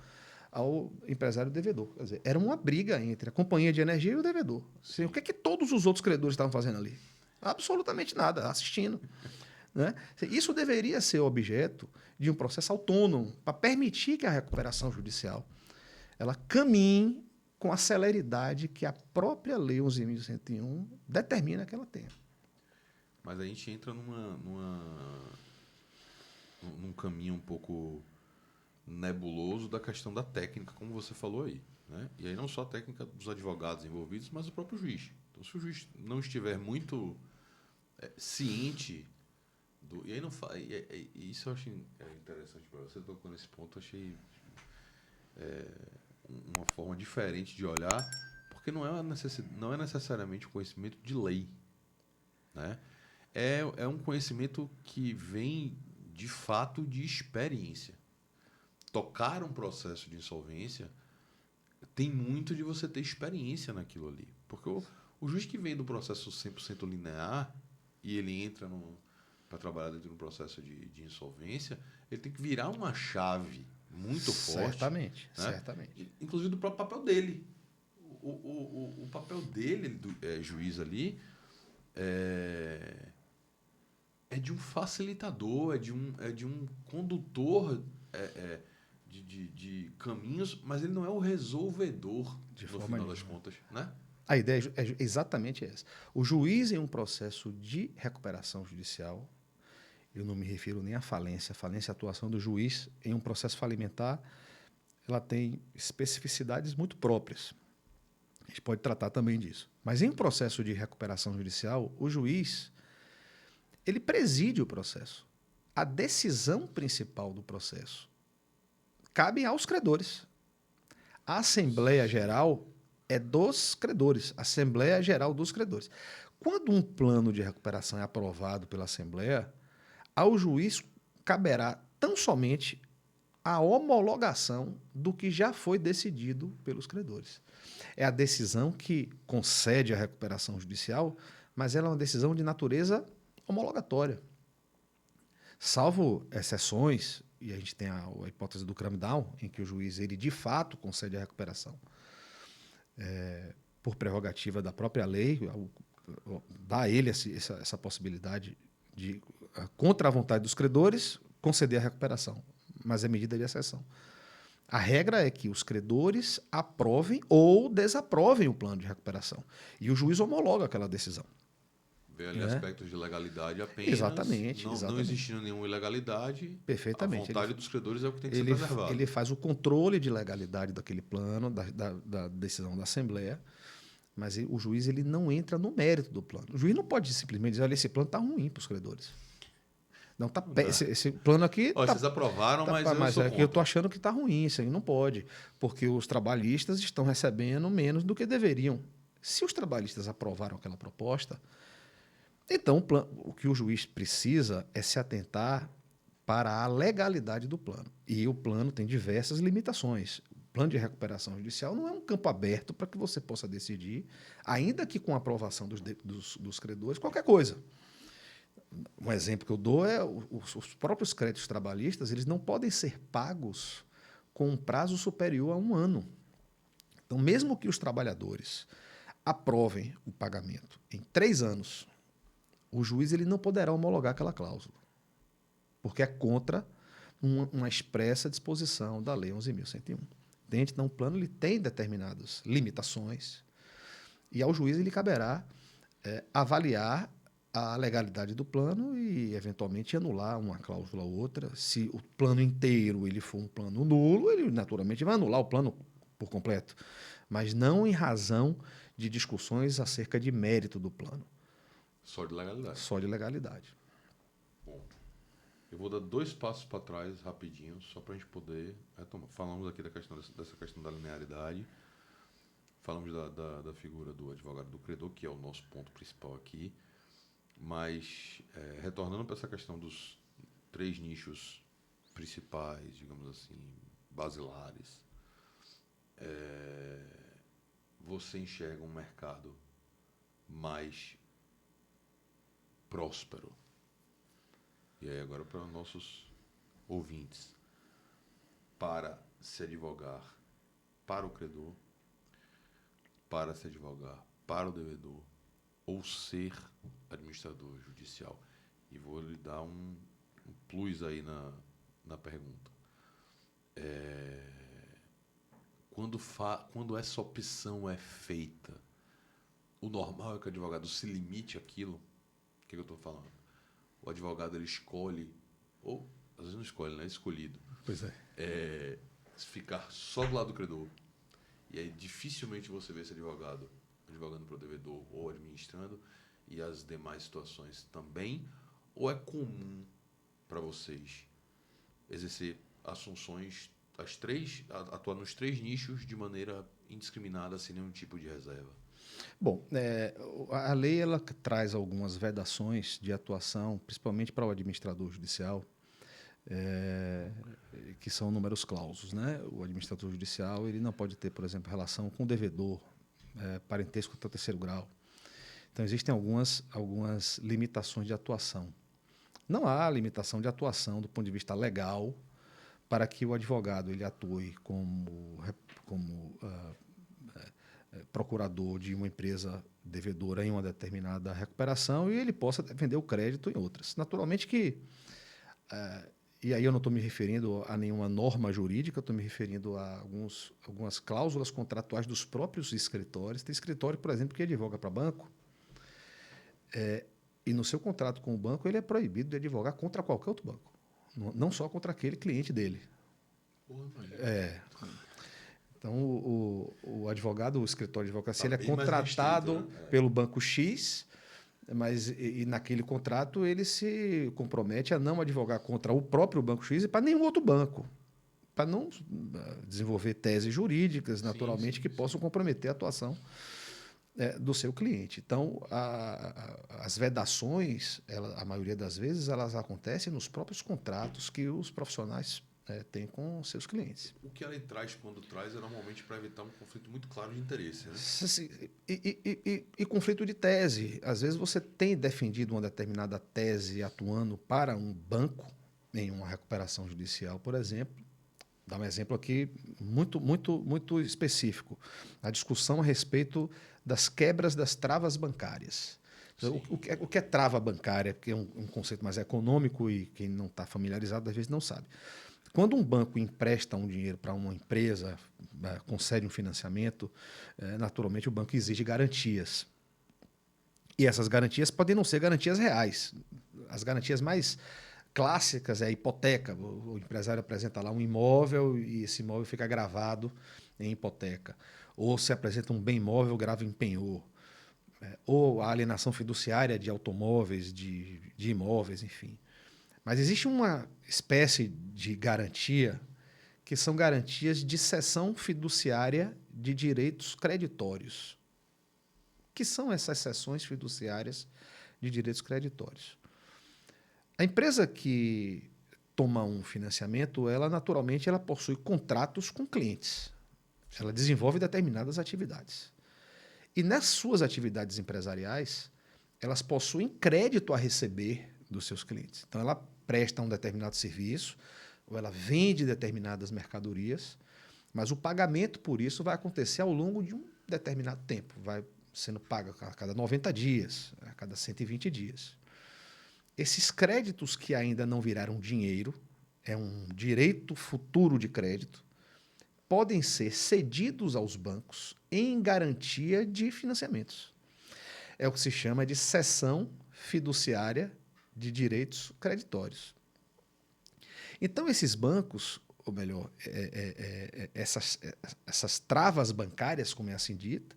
ao empresário devedor. Quer dizer, era uma briga entre a companhia de energia e o devedor. Assim, o que é que todos os outros credores estavam fazendo ali? Absolutamente nada, assistindo. Né? Isso deveria ser objeto de um processo autônomo para permitir que a recuperação judicial ela caminhe com a celeridade que a própria Lei 11.101 determina que ela tenha. Mas a gente entra num caminho um pouco nebuloso da questão da técnica, como você falou aí. Né? E aí não só a técnica dos advogados envolvidos, mas o próprio juiz. Então, se o juiz não estiver muito ciente do... E aí não faz... Isso eu achei interessante para você, tocou nesse ponto, eu achei uma forma diferente de olhar, porque não é necessariamente um conhecimento de lei. Né? É um conhecimento que vem, de fato, de experiência. Tocar um processo de insolvência tem muito de você ter experiência naquilo ali. Porque o juiz que vem do processo 100% linear e ele entra para trabalhar dentro de um processo de insolvência, ele tem que virar uma chave muito forte. Certamente, né? Certamente. Inclusive do próprio papel dele. O papel dele, juiz ali, é de um facilitador, é de um condutor de caminhos, mas ele não é o resolvedor, no final das contas. Né? A ideia é exatamente essa. O juiz, em um processo de recuperação judicial, eu não me refiro nem à falência. A falência, a atuação do juiz em um processo falimentar, ela tem especificidades muito próprias. A gente pode tratar também disso. Mas em um processo de recuperação judicial, o juiz ele preside o processo. A decisão principal do processo cabe aos credores. A Assembleia Geral é dos credores, a Assembleia Geral dos credores. Quando um plano de recuperação é aprovado pela Assembleia, ao juiz caberá tão somente a homologação do que já foi decidido pelos credores. É a decisão que concede a recuperação judicial, mas ela é uma decisão de natureza homologatória. Salvo exceções, e a gente tem a hipótese do cram-down, em que o juiz ele de fato concede a recuperação por prerrogativa da própria lei, dá a ele essa possibilidade de, contra a vontade dos credores, conceder a recuperação. mas é medida de exceção. A regra é que os credores aprovem ou desaprovem o plano de recuperação. E o juiz homologa aquela decisão. Vê ali aspectos de legalidade apenas. Exatamente, Não exatamente. existindo nenhuma ilegalidade. Perfeitamente. A vontade dos credores é o que tem que ser preservado. Ele faz o controle de legalidade daquele plano, da decisão da Assembleia, mas o juiz ele não entra no mérito do plano. O juiz não pode simplesmente dizer, olha, esse plano está ruim para os credores. Não, tá esse plano aqui... Ó, vocês aprovaram, mas eu sou eu estou achando que está ruim, isso aí não pode, porque os trabalhistas estão recebendo menos do que deveriam. Se os trabalhistas aprovaram aquela proposta, então o que o juiz precisa é se atentar para a legalidade do plano. E o plano tem diversas limitações. O plano de recuperação judicial não é um campo aberto para que você possa decidir, ainda que com a aprovação dos credores, qualquer coisa. Um exemplo que eu dou é os próprios créditos trabalhistas, eles não podem ser pagos com um prazo superior a 1 ano. Então, mesmo que os trabalhadores aprovem o pagamento em 3 anos, o juiz ele não poderá homologar aquela cláusula, porque é contra uma expressa disposição da Lei 11.101. Entende? Então, o plano ele tem determinadas limitações e ao juiz ele caberá avaliar a legalidade do plano e, eventualmente, anular uma cláusula ou outra. Se o plano inteiro ele for um plano nulo, ele, naturalmente, vai anular o plano por completo, mas não em razão de discussões acerca de mérito do plano. Só de legalidade. Só de legalidade. Bom, eu vou dar 2 passos para trás, rapidinho, só para a gente poder retomar. Falamos aqui dessa questão da linearidade, falamos da figura do advogado do credor, que é o nosso ponto principal aqui. Mas, retornando para essa questão dos 3 nichos principais, digamos assim, basilares, você enxerga um mercado mais próspero. E aí agora para os nossos ouvintes, para se advogar para o credor, para se advogar para o devedor, ou ser administrador judicial. E vou lhe dar um plus aí na pergunta. Quando essa opção é feita, o normal é que o advogado se limite àquilo. O que eu estou falando? O advogado ele escolhe, ou às vezes não escolhe, né? É escolhido. Pois é. Ficar só do lado do credor. E aí dificilmente você vê esse advogado advogando para o devedor ou administrando, e as demais situações também? Ou é comum para vocês exercer as funções, atuar nos 3 nichos de maneira indiscriminada, sem nenhum tipo de reserva? Bom, a lei ela traz algumas vedações de atuação, principalmente para o administrador judicial, que são números clausos, né? O administrador judicial ele não pode ter, por exemplo, relação com o devedor, parentesco até o 3º grau. Então, existem algumas limitações de atuação. Não há limitação de atuação do ponto de vista legal para que o advogado ele atue como procurador de uma empresa devedora em uma determinada recuperação e ele possa defender o crédito em outras. Naturalmente que... E aí eu não estou me referindo a nenhuma norma jurídica, estou me referindo a algumas cláusulas contratuais dos próprios escritórios. Tem escritório, por exemplo, que advoga para banco, e no seu contrato com o banco ele é proibido de advogar contra qualquer outro banco, não só contra aquele cliente dele. Então, o advogado, o escritório de advocacia, ele é contratado restrito, né? Pelo banco X, mas naquele contrato ele se compromete a não advogar contra o próprio banco X e para nenhum outro banco, para não desenvolver teses jurídicas, naturalmente, que possam comprometer a atuação do seu cliente. Então, as vedações, a maioria das vezes, elas acontecem nos próprios contratos que os profissionais têm com seus clientes. O que a lei traz, quando traz, é normalmente para evitar um conflito muito claro de interesse, né? E conflito de tese. Às vezes você tem defendido uma determinada tese atuando para um banco, em uma recuperação judicial, por exemplo. Dá um exemplo aqui muito específico. A discussão a respeito das quebras das travas bancárias. O que é trava bancária? Que é um conceito mais econômico e quem não está familiarizado, às vezes, não sabe. Quando um banco empresta um dinheiro para uma empresa, concede um financiamento, naturalmente o banco exige garantias. E essas garantias podem não ser garantias reais. As garantias mais clássicas é a hipoteca. O empresário apresenta lá um imóvel e esse imóvel fica gravado em hipoteca. Ou se apresenta um bem imóvel, grava em penhor. Ou a alienação fiduciária de automóveis, de imóveis, enfim. Mas existe uma espécie de garantia que são garantias de cessão fiduciária de direitos creditórios. O que são essas cessões fiduciárias de direitos creditórios? A empresa que toma um financiamento, ela naturalmente ela possui contratos com clientes. Ela desenvolve determinadas atividades. E nas suas atividades empresariais, elas possuem crédito a receber dos seus clientes. Então, ela presta um determinado serviço, ou ela vende determinadas mercadorias, mas o pagamento por isso vai acontecer ao longo de um determinado tempo. Vai sendo pago a cada 90 dias, a cada 120 dias. Esses créditos que ainda não viraram dinheiro, é um direito futuro de crédito, podem ser cedidos aos bancos em garantia de financiamentos. É o que se chama de cessão fiduciária de direitos creditórios. Então, esses bancos, ou melhor, essas travas bancárias, como é assim dita,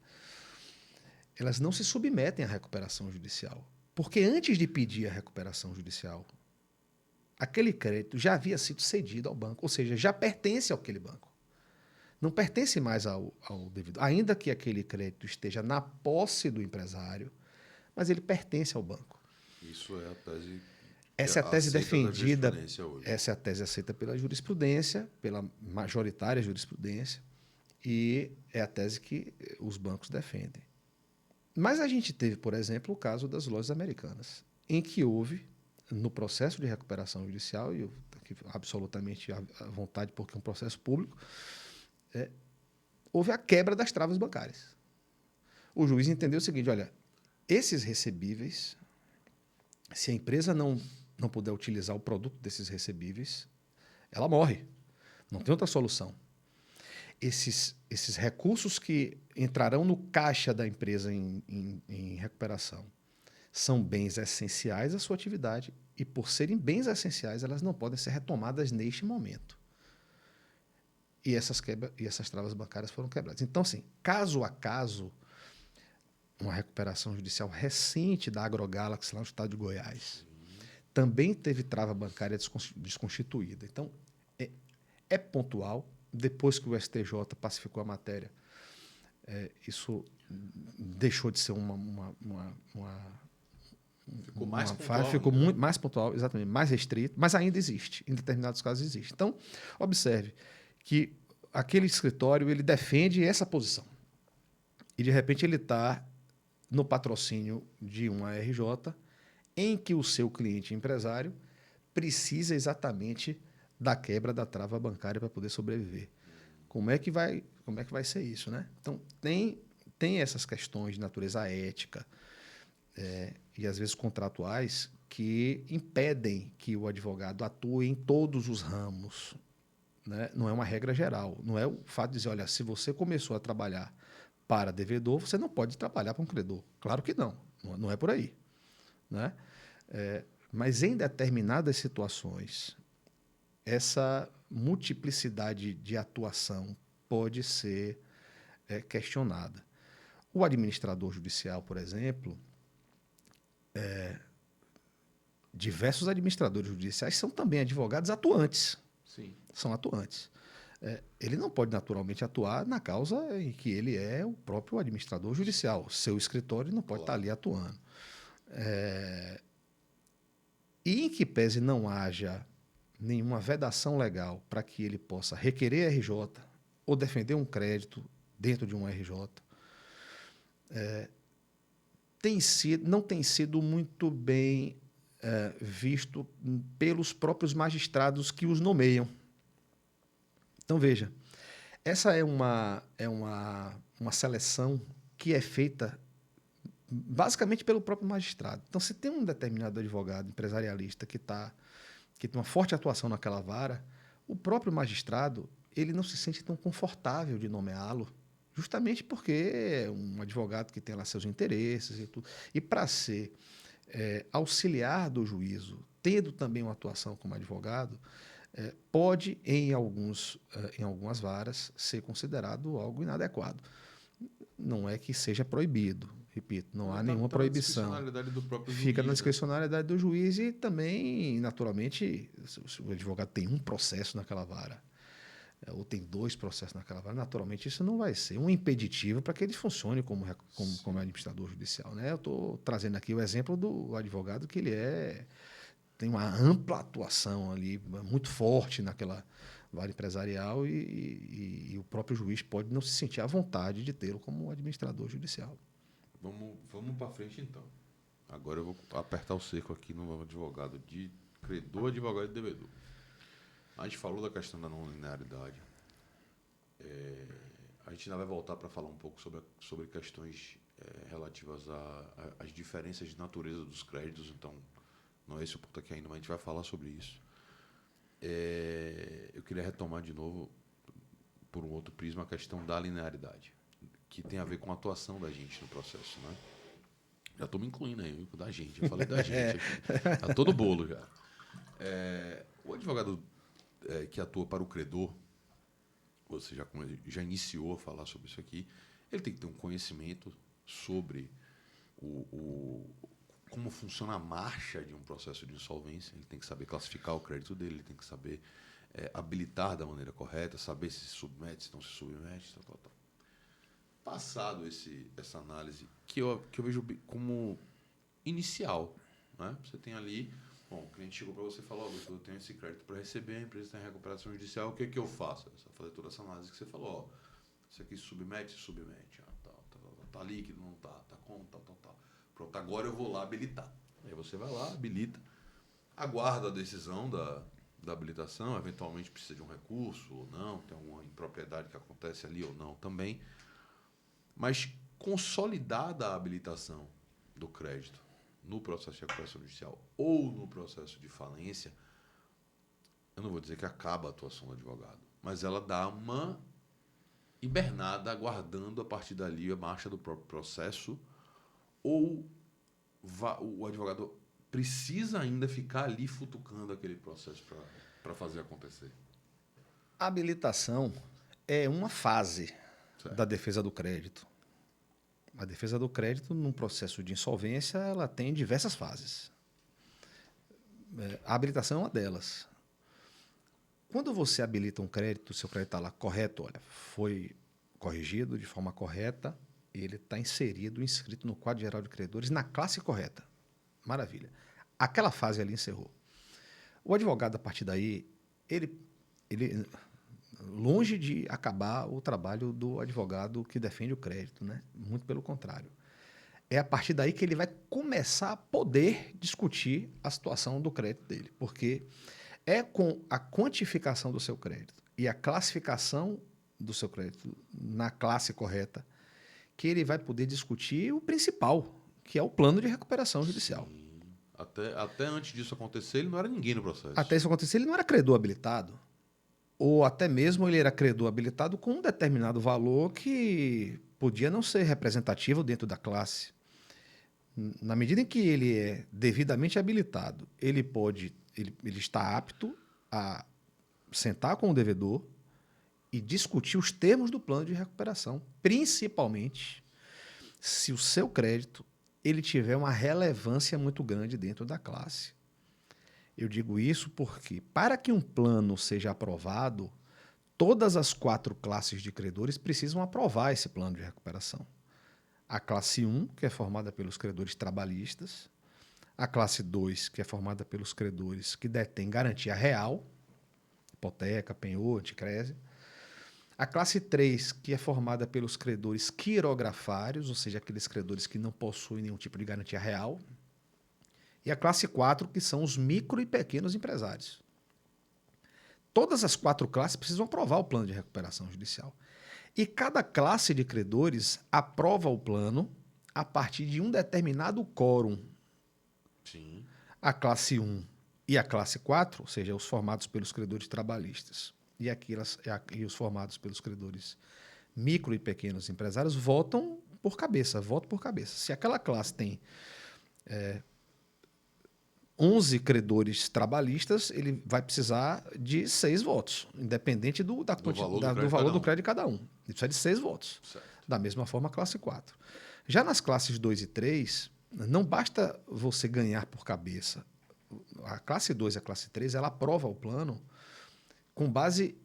elas não se submetem à recuperação judicial. Porque antes de pedir a recuperação judicial, aquele crédito já havia sido cedido ao banco, ou seja, já pertence àquele banco. Não pertence mais ao devido. Ainda que aquele crédito esteja na posse do empresário, mas ele pertence ao banco. Isso é a tese. Essa é a tese defendida, essa é a tese aceita pela jurisprudência, pela majoritária jurisprudência, e é a tese que os bancos defendem. Mas a gente teve, por exemplo, o caso das lojas americanas, em que houve, no processo de recuperação judicial, e eu aqui absolutamente à vontade porque é um processo público, houve a quebra das travas bancárias. O juiz entendeu o seguinte, olha, esses recebíveis, se a empresa não puder utilizar o produto desses recebíveis, ela morre. Não tem outra solução. Esses recursos que entrarão no caixa da empresa em recuperação são bens essenciais à sua atividade e, por serem bens essenciais, elas não podem ser retomadas neste momento. E essas travas bancárias foram quebradas. Então, assim, caso a caso, uma recuperação judicial recente da AgroGalaxy, lá no estado de Goiás, também teve trava bancária desconstituída. Então, é pontual. Depois que o STJ pacificou a matéria, isso deixou de ser ficou mais pontual. Ficou muito mais pontual, exatamente, mais restrito, mas ainda existe. Em determinados casos existe. Então, observe que aquele escritório ele defende essa posição. E, de repente, ele está no patrocínio de uma RJ em que o seu cliente empresário precisa exatamente da quebra da trava bancária para poder sobreviver. Como é que vai ser isso, né? Então, tem essas questões de natureza ética e, às vezes, contratuais que impedem que o advogado atue em todos os ramos. Né? Não é uma regra geral. Não é o fato de dizer, olha, se você começou a trabalhar para devedor, você não pode trabalhar para um credor. Claro que não. Não é por aí. Né? Mas em determinadas situações, essa multiplicidade de atuação pode ser questionada. O administrador judicial, por exemplo, diversos administradores judiciais são também advogados atuantes. Sim. São atuantes. Ele não pode naturalmente atuar na causa em que ele é o próprio administrador judicial. Seu escritório não pode estar ali atuando. E em que pese não haja nenhuma vedação legal para que ele possa requerer RJ ou defender um crédito dentro de um RJ, não tem sido muito bem visto pelos próprios magistrados que os nomeiam. Então, veja, essa é uma seleção que é feita basicamente pelo próprio magistrado. Então, se tem um determinado advogado empresarialista que tem uma forte atuação naquela vara, o próprio magistrado ele não se sente tão confortável de nomeá-lo, justamente porque é um advogado que tem lá seus interesses e tudo. E para ser auxiliar do juízo, tendo também uma atuação como advogado, pode, em algumas varas, ser considerado algo inadequado. Não é que seja proibido, repito, não há nenhuma proibição. Na discricionalidade do próprio juiz. Fica na discricionalidade do juiz e também, naturalmente, se o advogado tem um processo naquela vara, ou tem 2 processos naquela vara, naturalmente isso não vai ser um impeditivo para que ele funcione como administrador judicial. Né? Eu estou trazendo aqui o exemplo do advogado que ele tem uma ampla atuação ali, muito forte naquela vara empresarial e o próprio juiz pode não se sentir à vontade de tê-lo como administrador judicial. Vamos para frente, então. Agora eu vou apertar o cerco aqui no advogado de credor, advogado de devedor. A gente falou da questão da não linearidade. A gente ainda vai voltar para falar um pouco sobre questões relativas às diferenças de natureza dos créditos. Então, não é esse o ponto aqui ainda, mas a gente vai falar sobre isso. Eu queria retomar de novo, por um outro prisma, a questão da linearidade, que tem a ver com a atuação da gente no processo, né? Já estou me incluindo aí, da gente. Eu falei da gente aqui. Tá todo bolo já. O advogado que atua para o credor, você já iniciou a falar sobre isso aqui, ele tem que ter um conhecimento sobre como funciona a marcha de um processo de insolvência, ele tem que saber classificar o crédito dele, ele tem que saber habilitar da maneira correta, saber se submete, se não se submete, tal. Passado essa análise, que eu vejo como inicial, né? Você tem ali, o cliente chegou para você e falou, eu tenho esse crédito para receber, a empresa tem recuperação judicial, o que eu faço? Você vai fazer toda essa análise que você falou, isso aqui submete, tá líquido, não tá como, tal. Pronto, agora eu vou lá habilitar. Aí você vai lá, habilita, aguarda a decisão da habilitação, eventualmente precisa de um recurso ou não, tem alguma impropriedade que acontece ali ou não também. Mas consolidada a habilitação do crédito no processo de recuperação judicial ou no processo de falência, eu não vou dizer que acaba a atuação do advogado, mas ela dá uma hibernada, aguardando a partir dali a marcha do próprio processo, ou o advogado precisa ainda ficar ali futucando aquele processo para fazer acontecer? A habilitação é uma fase da defesa do crédito. A defesa do crédito, num processo de insolvência, ela tem diversas fases. A habilitação é uma delas. Quando você habilita um crédito, o seu crédito está lá correto, foi corrigido de forma correta, ele está inscrito no quadro geral de credores na classe correta. Maravilha. Aquela fase ali encerrou. O advogado, a partir daí, ele longe de acabar o trabalho do advogado que defende o crédito, né? Muito pelo contrário. É a partir daí que ele vai começar a poder discutir a situação do crédito dele, porque é com a quantificação do seu crédito e a classificação do seu crédito na classe correta que ele vai poder discutir o principal, que é o plano de recuperação judicial. Sim. Até antes disso acontecer, ele não era ninguém no processo. Até isso acontecer, ele não era credor habilitado. Ou até mesmo ele era credor habilitado com um determinado valor que podia não ser representativo dentro da classe. Na medida em que ele é devidamente habilitado, ele está apto a sentar com o devedor e discutir os termos do plano de recuperação, principalmente se o seu crédito ele tiver uma relevância muito grande dentro da classe. Eu digo isso porque, para que um plano seja aprovado, todas as 4 classes de credores precisam aprovar esse plano de recuperação. A classe 1, que é formada pelos credores trabalhistas, a classe 2, que é formada pelos credores que detêm garantia real, hipoteca, penhor, anticrese, a classe 3, que é formada pelos credores quirografários, ou seja, aqueles credores que não possuem nenhum tipo de garantia real, e a classe 4, que são os micro e pequenos empresários. Todas as 4 classes precisam aprovar o plano de recuperação judicial. E cada classe de credores aprova o plano a partir de um determinado quórum. Sim. A classe 1 E a classe 4, ou seja, os formados pelos credores trabalhistas e os formados pelos credores micro e pequenos empresários votam por cabeça, voto por cabeça. Se aquela classe tem 11 credores trabalhistas, ele vai precisar de 6 votos, independente do valor do crédito de cada um. Ele precisa de 6 votos. Certo. Da mesma forma, a classe 4. Já nas classes 2 e 3, não basta você ganhar por cabeça. A classe 2 e a classe 3, ela aprova o plano com base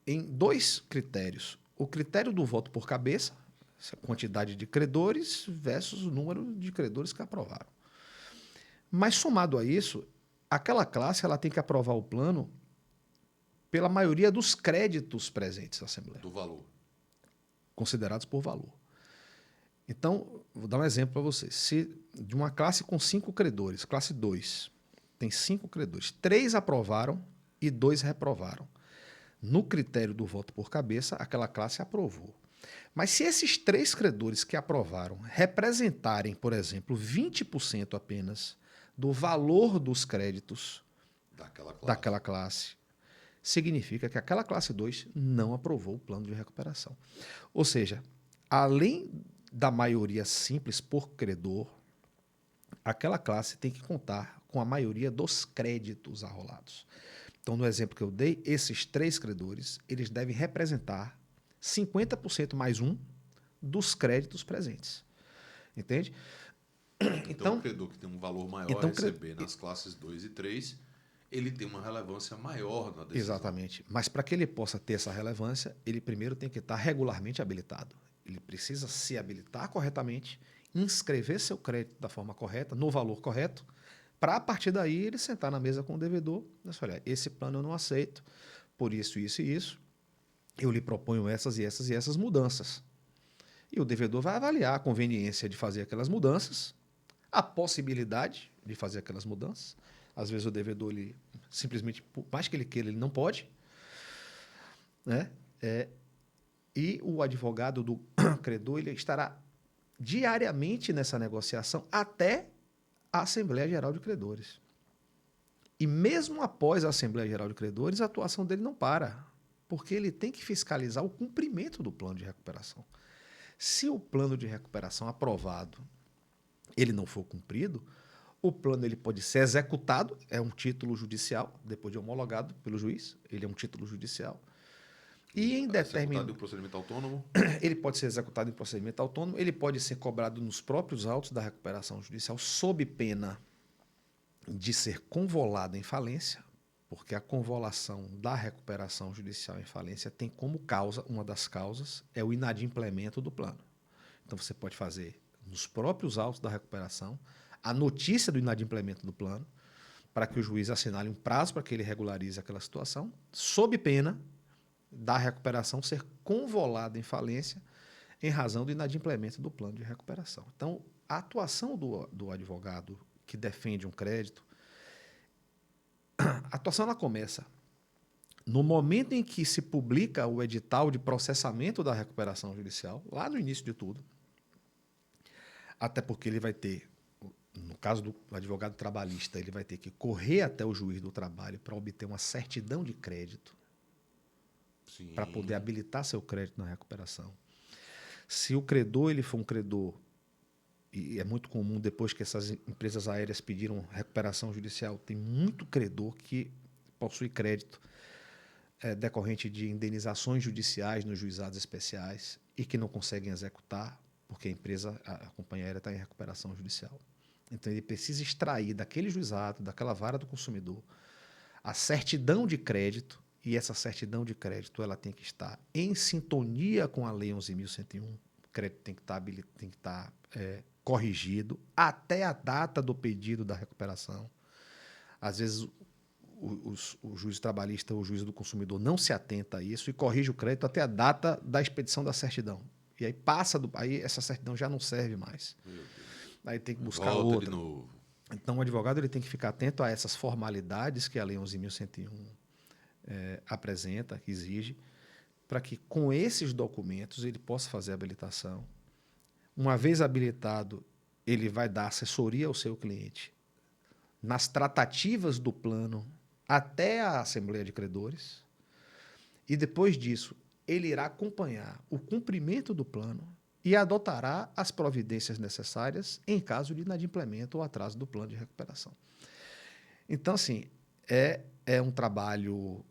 em 2 critérios. O critério do voto por cabeça, essa quantidade de credores versus o número de credores que aprovaram. Mas, somado a isso, aquela classe ela tem que aprovar o plano pela maioria dos créditos presentes na Assembleia. Do valor. Considerados por valor. Então, vou dar um exemplo para você. Se de uma classe com 5 credores, classe 2, tem 5 credores, 3 aprovaram e 2 reprovaram. No critério do voto por cabeça, aquela classe aprovou. Mas se esses 3 credores que aprovaram representarem, por exemplo, 20% apenas do valor dos créditos daquela classe, significa que aquela classe 2 não aprovou o plano de recuperação. Ou seja, além da maioria simples por credor, aquela classe tem que contar com a maioria dos créditos arrolados. Então, no exemplo que eu dei, esses 3 credores, eles devem representar 50% mais um dos créditos presentes. Entende? Então, o credor que tem um valor maior a receber nas classes 2 e 3, ele tem uma relevância maior na decisão. Exatamente. Mas para que ele possa ter essa relevância, ele primeiro tem que estar regularmente habilitado. Ele precisa se habilitar corretamente, inscrever seu crédito da forma correta, no valor correto, para a partir daí ele sentar na mesa com o devedor e dizer, olha, esse plano eu não aceito, por isso, isso e isso, eu lhe proponho essas e essas e essas mudanças. E o devedor vai avaliar a conveniência de fazer aquelas mudanças, a possibilidade de fazer aquelas mudanças. Às vezes o devedor, ele, simplesmente, por mais que ele queira, ele não pode. Né? E o advogado do credor, ele estará diariamente nessa negociação até a Assembleia Geral de Credores. E mesmo após a Assembleia Geral de Credores, a atuação dele não para, porque ele tem que fiscalizar o cumprimento do plano de recuperação. Se o plano de recuperação aprovado ele não for cumprido, o plano ele pode ser executado, é um título judicial, depois de homologado pelo juiz, ele é um título judicial. E em executado em procedimento autônomo? Ele pode ser executado em procedimento autônomo, ele pode ser cobrado nos próprios autos da recuperação judicial, sob pena de ser convolado em falência, porque a convolação da recuperação judicial em falência tem como causa, uma das causas, é o inadimplemento do plano. Então você pode fazer nos próprios autos da recuperação a notícia do inadimplemento do plano, para que o juiz assinale um prazo para que ele regularize aquela situação, sob pena da recuperação ser convolada em falência em razão do inadimplemento do plano de recuperação. Então, a atuação do advogado que defende um crédito, a atuação ela começa no momento em que se publica o edital de processamento da recuperação judicial, lá no início de tudo, até porque ele vai ter, no caso do advogado trabalhista, ele vai ter que correr até o juiz do trabalho para obter uma certidão de crédito, para poder habilitar seu crédito na recuperação. Se o credor ele for um credor, e é muito comum depois que essas empresas aéreas pediram recuperação judicial, tem muito credor que possui crédito decorrente de indenizações judiciais nos juizados especiais e que não conseguem executar porque a companhia aérea está em recuperação judicial. Então ele precisa extrair daquele juizado, daquela vara do consumidor, a certidão de crédito. E essa certidão de crédito ela tem que estar em sintonia com a Lei 11.101. O crédito tem que estar corrigido até a data do pedido da recuperação. Às vezes, o juiz trabalhista ou o juiz do consumidor não se atenta a isso e corrige o crédito até a data da expedição da certidão. E aí aí essa certidão já não serve mais. Aí tem que buscar outra. De novo. Então, o advogado ele tem que ficar atento a essas formalidades que a Lei 11.101 apresenta, que exige, para que com esses documentos ele possa fazer a habilitação. Uma vez habilitado, ele vai dar assessoria ao seu cliente nas tratativas do plano até a Assembleia de Credores, e depois disso ele irá acompanhar o cumprimento do plano e adotará as providências necessárias em caso de inadimplemento ou atraso do plano de recuperação. Então, assim, é um trabalho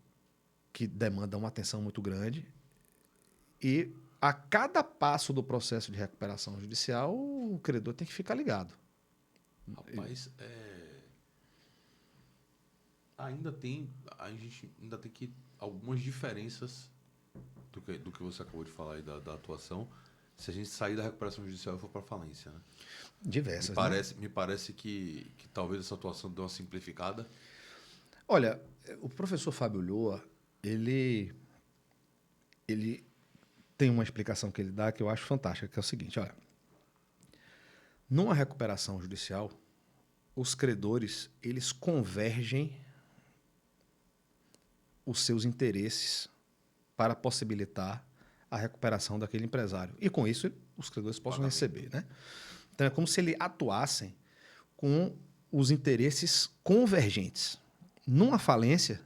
que demanda uma atenção muito grande e a cada passo do processo de recuperação judicial, o credor tem que ficar ligado. Rapaz, a gente ainda tem que algumas diferenças do que você acabou de falar aí da atuação, se a gente sair da recuperação judicial e for para falência, né? Diversas, Me parece que talvez essa atuação dê uma simplificada. Olha, o professor Fábio Ulloa, ele tem uma explicação que ele dá que eu acho fantástica, que é o seguinte, olha, numa recuperação judicial, os credores, eles convergem os seus interesses para possibilitar a recuperação daquele empresário. E com isso, os credores possam receber, né? Então, é como se eles atuassem com os interesses convergentes. Numa falência,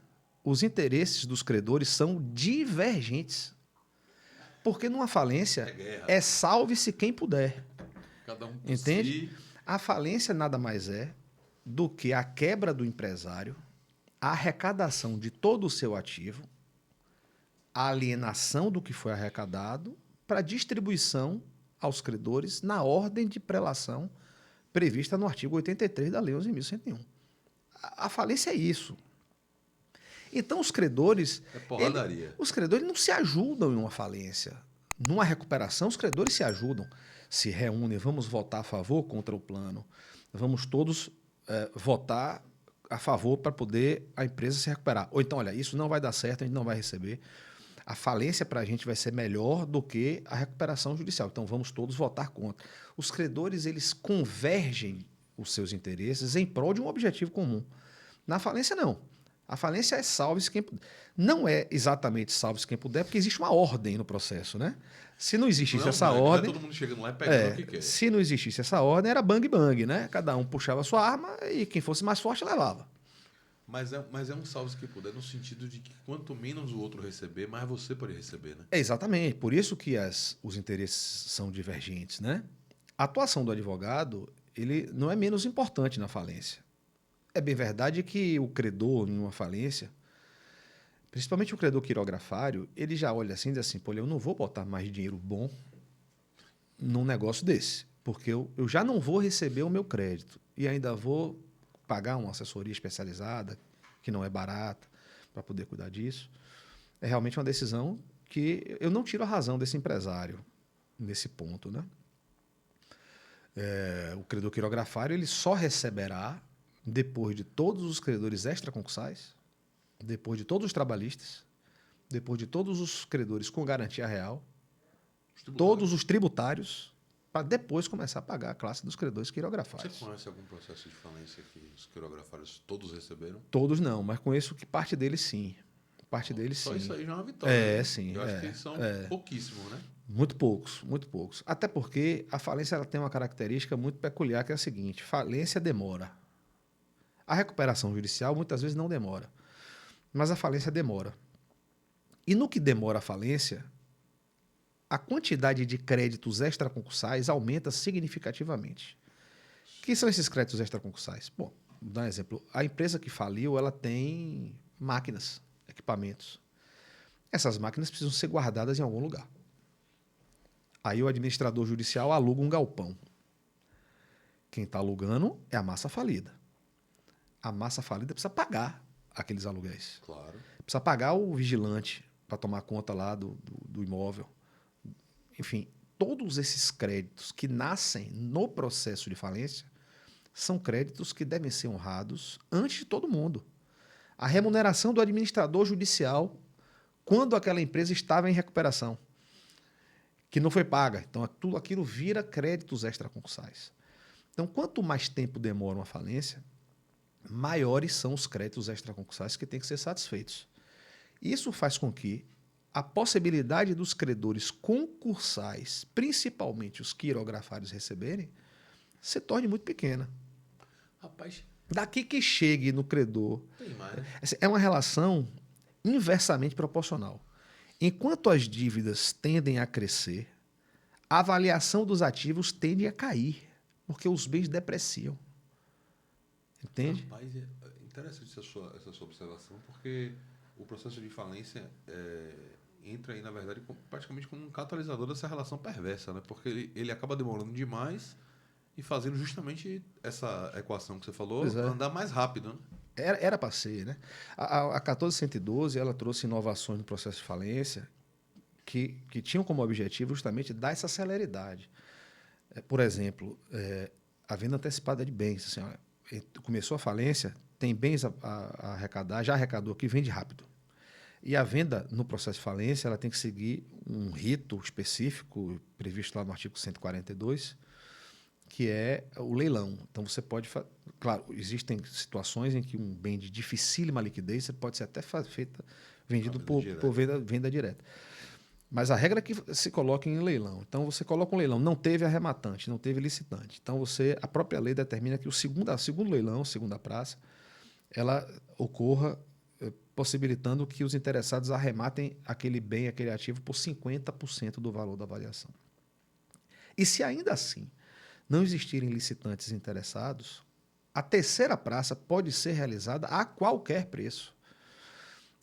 os interesses dos credores são divergentes. Porque numa falência é salve-se quem puder. Cada um por entende? si. A falência nada mais é do que a quebra do empresário, a arrecadação de todo o seu ativo, a alienação do que foi arrecadado para distribuição aos credores na ordem de prelação prevista no artigo 83 da Lei 11.101. A falência é isso. Então, os credores... É porradaria. Os credores não se ajudam em uma falência. Numa recuperação, os credores se ajudam. Se reúnem, vamos votar a favor ou contra o plano. Vamos todos votar a favor para poder a empresa se recuperar. Ou então, olha, isso não vai dar certo, a gente não vai receber. A falência para a gente vai ser melhor do que a recuperação judicial. Então, vamos todos votar contra. Os credores, eles convergem os seus interesses em prol de um objetivo comum. Na falência, não. A falência é salve-se quem puder. Não é exatamente salve-se quem puder, porque existe uma ordem no processo, né? Se não existisse essa ordem... Não é todo mundo chegando lá e pegando o que quer. Se não existisse essa ordem, era bang-bang, né? Cada um puxava a sua arma e quem fosse mais forte levava. Mas é um salve-se quem puder, no sentido de que quanto menos o outro receber, mais você pode receber, né? É exatamente. Por isso que os interesses são divergentes, né? A atuação do advogado, ele não é menos importante na falência. É bem verdade que o credor, em uma falência, principalmente o credor quirografário, ele já olha assim e diz assim, pô, eu não vou botar mais dinheiro bom num negócio desse, porque eu já não vou receber o meu crédito e ainda vou pagar uma assessoria especializada, que não é barata, para poder cuidar disso. É realmente uma decisão que eu não tiro a razão desse empresário nesse ponto, né? O credor quirografário, ele só receberá depois de todos os credores extraconcursais, depois de todos os trabalhistas, depois de todos os credores com garantia real, todos os tributários, para depois começar a pagar a classe dos credores quirografários. Você conhece algum processo de falência que os quirografários todos receberam? Todos não, mas conheço que parte deles sim. Parte deles Só sim. isso aí já é uma vitória. Né? Sim. Eu acho que são pouquíssimos, né? Muito poucos, muito poucos. Até porque a falência ela tem uma característica muito peculiar, que é a seguinte: falência demora. A recuperação judicial muitas vezes não demora, mas a falência demora. E no que demora a falência, a quantidade de créditos extraconcursais aumenta significativamente. O que são esses créditos extraconcursais? Bom, vou dar um exemplo. A empresa que faliu, ela tem máquinas, equipamentos. Essas máquinas precisam ser guardadas em algum lugar. Aí o administrador judicial aluga um galpão. Quem está alugando é a massa falida. A massa falida precisa pagar aqueles aluguéis. Claro. Precisa pagar o vigilante para tomar conta lá do imóvel. Enfim, todos esses créditos que nascem no processo de falência são créditos que devem ser honrados antes de todo mundo. A remuneração do administrador judicial quando aquela empresa estava em recuperação, que não foi paga. Então, tudo aquilo vira créditos extraconcursais. Então, quanto mais tempo demora uma falência, maiores são os créditos extraconcursais que têm que ser satisfeitos. Isso faz com que a possibilidade dos credores concursais, principalmente os quirografários, receberem, se torne muito pequena. Rapaz, Daqui que chegue no credor. Tem mais, né? É uma relação inversamente proporcional. Enquanto as dívidas tendem a crescer, a avaliação dos ativos tende a cair, porque os bens depreciam. Entende? Rapaz, é interessante essa sua observação, porque o processo de falência entra aí, na verdade, praticamente como um catalisador dessa relação perversa, né? Porque ele acaba demorando demais e fazendo justamente essa equação que você falou Pois é. andar mais rápido, né? Era para ser, né? A 1412 ela trouxe inovações no processo de falência que tinham como objetivo justamente dar essa celeridade. Por exemplo, a venda antecipada de bens. Assim, ó, começou a falência, tem bens a arrecadar, já arrecadou aqui, vende rápido. E a venda no processo de falência ela tem que seguir um rito específico previsto lá no artigo 142, que é o leilão. Então você pode, claro, existem situações em que um bem de dificílima liquidez pode ser até vendido por venda direta. Mas a regra é que se coloque em leilão. Então você coloca um leilão, não teve arrematante, não teve licitante. Então a própria lei determina que o segundo leilão, segunda praça, ela ocorra possibilitando que os interessados arrematem aquele bem, aquele ativo por 50% do valor da avaliação. E se ainda assim não existirem licitantes interessados, a terceira praça pode ser realizada a qualquer preço.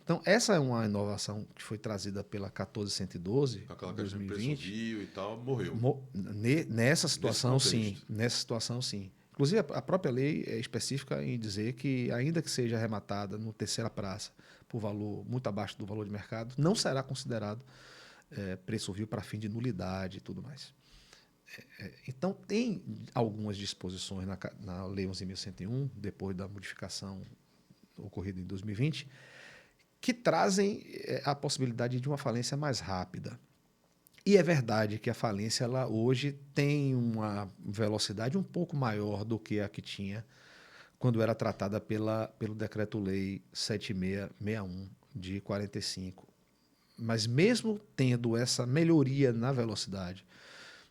Então, essa é uma inovação que foi trazida pela 1412, Aquela 2020. Preço viu e tal, morreu. Nessa situação, sim. Nessa situação, sim. Inclusive, a própria lei é específica em dizer que, ainda que seja arrematada no terceira praça por valor muito abaixo do valor de mercado, não será considerado preço vil para fim de nulidade e tudo mais. Então, tem algumas disposições na Lei 11.101, depois da modificação ocorrida em 2020, que trazem a possibilidade de uma falência mais rápida. E é verdade que a falência ela hoje tem uma velocidade um pouco maior do que a que tinha quando era tratada pelo Decreto-Lei 7661 de 45. Mas mesmo tendo essa melhoria na velocidade,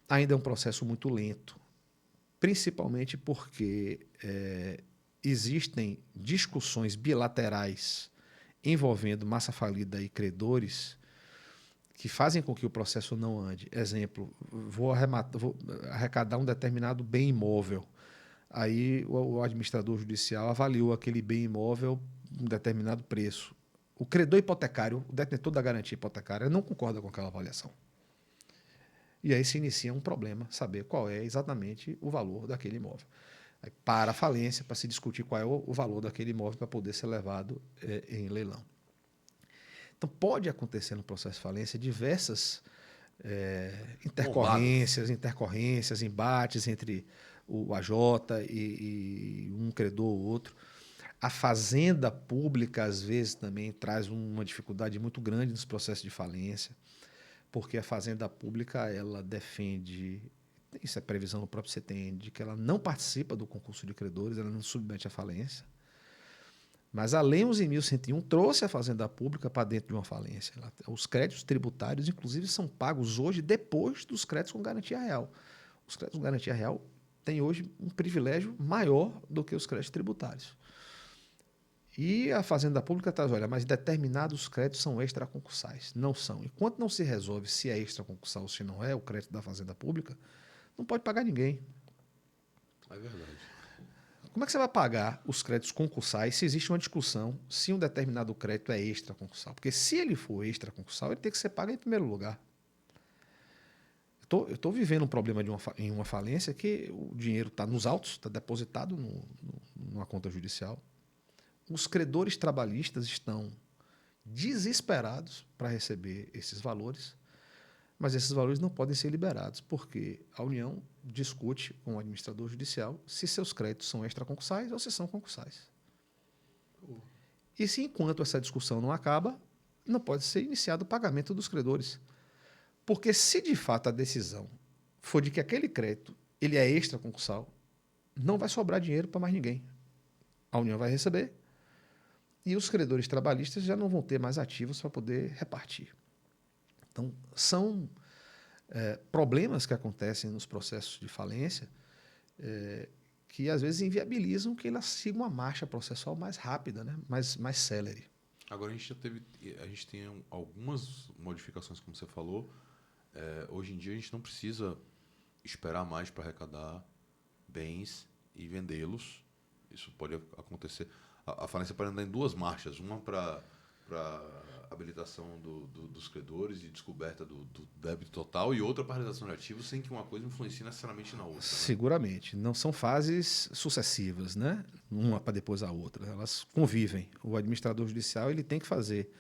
ainda é um processo muito lento, principalmente porque existem discussões bilaterais envolvendo massa falida e credores que fazem com que o processo não ande. Exemplo, vou arrecadar um determinado bem imóvel. Aí o administrador judicial avaliou aquele bem imóvel um determinado preço. O credor hipotecário, o detentor da garantia hipotecária, não concorda com aquela avaliação. E aí se inicia um problema, saber qual é exatamente o valor daquele imóvel. Aí para a falência, para se discutir qual é o valor daquele imóvel para poder ser levado em leilão. Então, pode acontecer no processo de falência diversas intercorrências, embates entre o AJ e um credor ou outro. A fazenda pública, às vezes, também traz uma dificuldade muito grande nos processos de falência, porque a fazenda pública ela defende, isso é previsão do próprio CTN, de que ela não participa do concurso de credores, ela não submete à falência. Mas a Lei 11.101 trouxe a fazenda pública para dentro de uma falência. Os créditos tributários, inclusive, são pagos hoje depois dos créditos com garantia real. Os créditos com garantia real têm hoje um privilégio maior do que os créditos tributários. E a fazenda pública traz, olha, mas determinados créditos são extraconcursais. Não são. Enquanto não se resolve se é extraconcursal ou se não é o crédito da fazenda pública, não pode pagar ninguém. É verdade. Como é que você vai pagar os créditos concursais se existe uma discussão se um determinado crédito é extraconcursal? Porque se ele for extraconcursal, ele tem que ser pago em primeiro lugar. Eu estou vivendo um problema em uma falência que o dinheiro está nos autos, está depositado numa conta judicial. Os credores trabalhistas estão desesperados para receber esses valores, mas esses valores não podem ser liberados, porque a União discute com o administrador judicial se seus créditos são extraconcursais ou se são concursais. E se, enquanto essa discussão não acaba, não pode ser iniciado o pagamento dos credores. Porque se, de fato, a decisão for de que aquele crédito ele é extraconcursal, não vai sobrar dinheiro para mais ninguém. A União vai receber e os credores trabalhistas já não vão ter mais ativos para poder repartir. Então, são problemas que acontecem nos processos de falência que às vezes inviabilizam que ela siga uma marcha processual mais rápida, né? mais célere. Agora a gente tem algumas modificações, como você falou. Hoje em dia a gente não precisa esperar mais para arrecadar bens e vendê-los. Isso pode acontecer. A falência pode andar em duas marchas, uma para habilitação dos credores e descoberta do débito total, e outra para realização de ativos, sem que uma coisa influencie necessariamente na outra. Né? Seguramente. Não são fases sucessivas, né? Uma para depois a outra. Elas convivem. O administrador judicial ele tem que fazer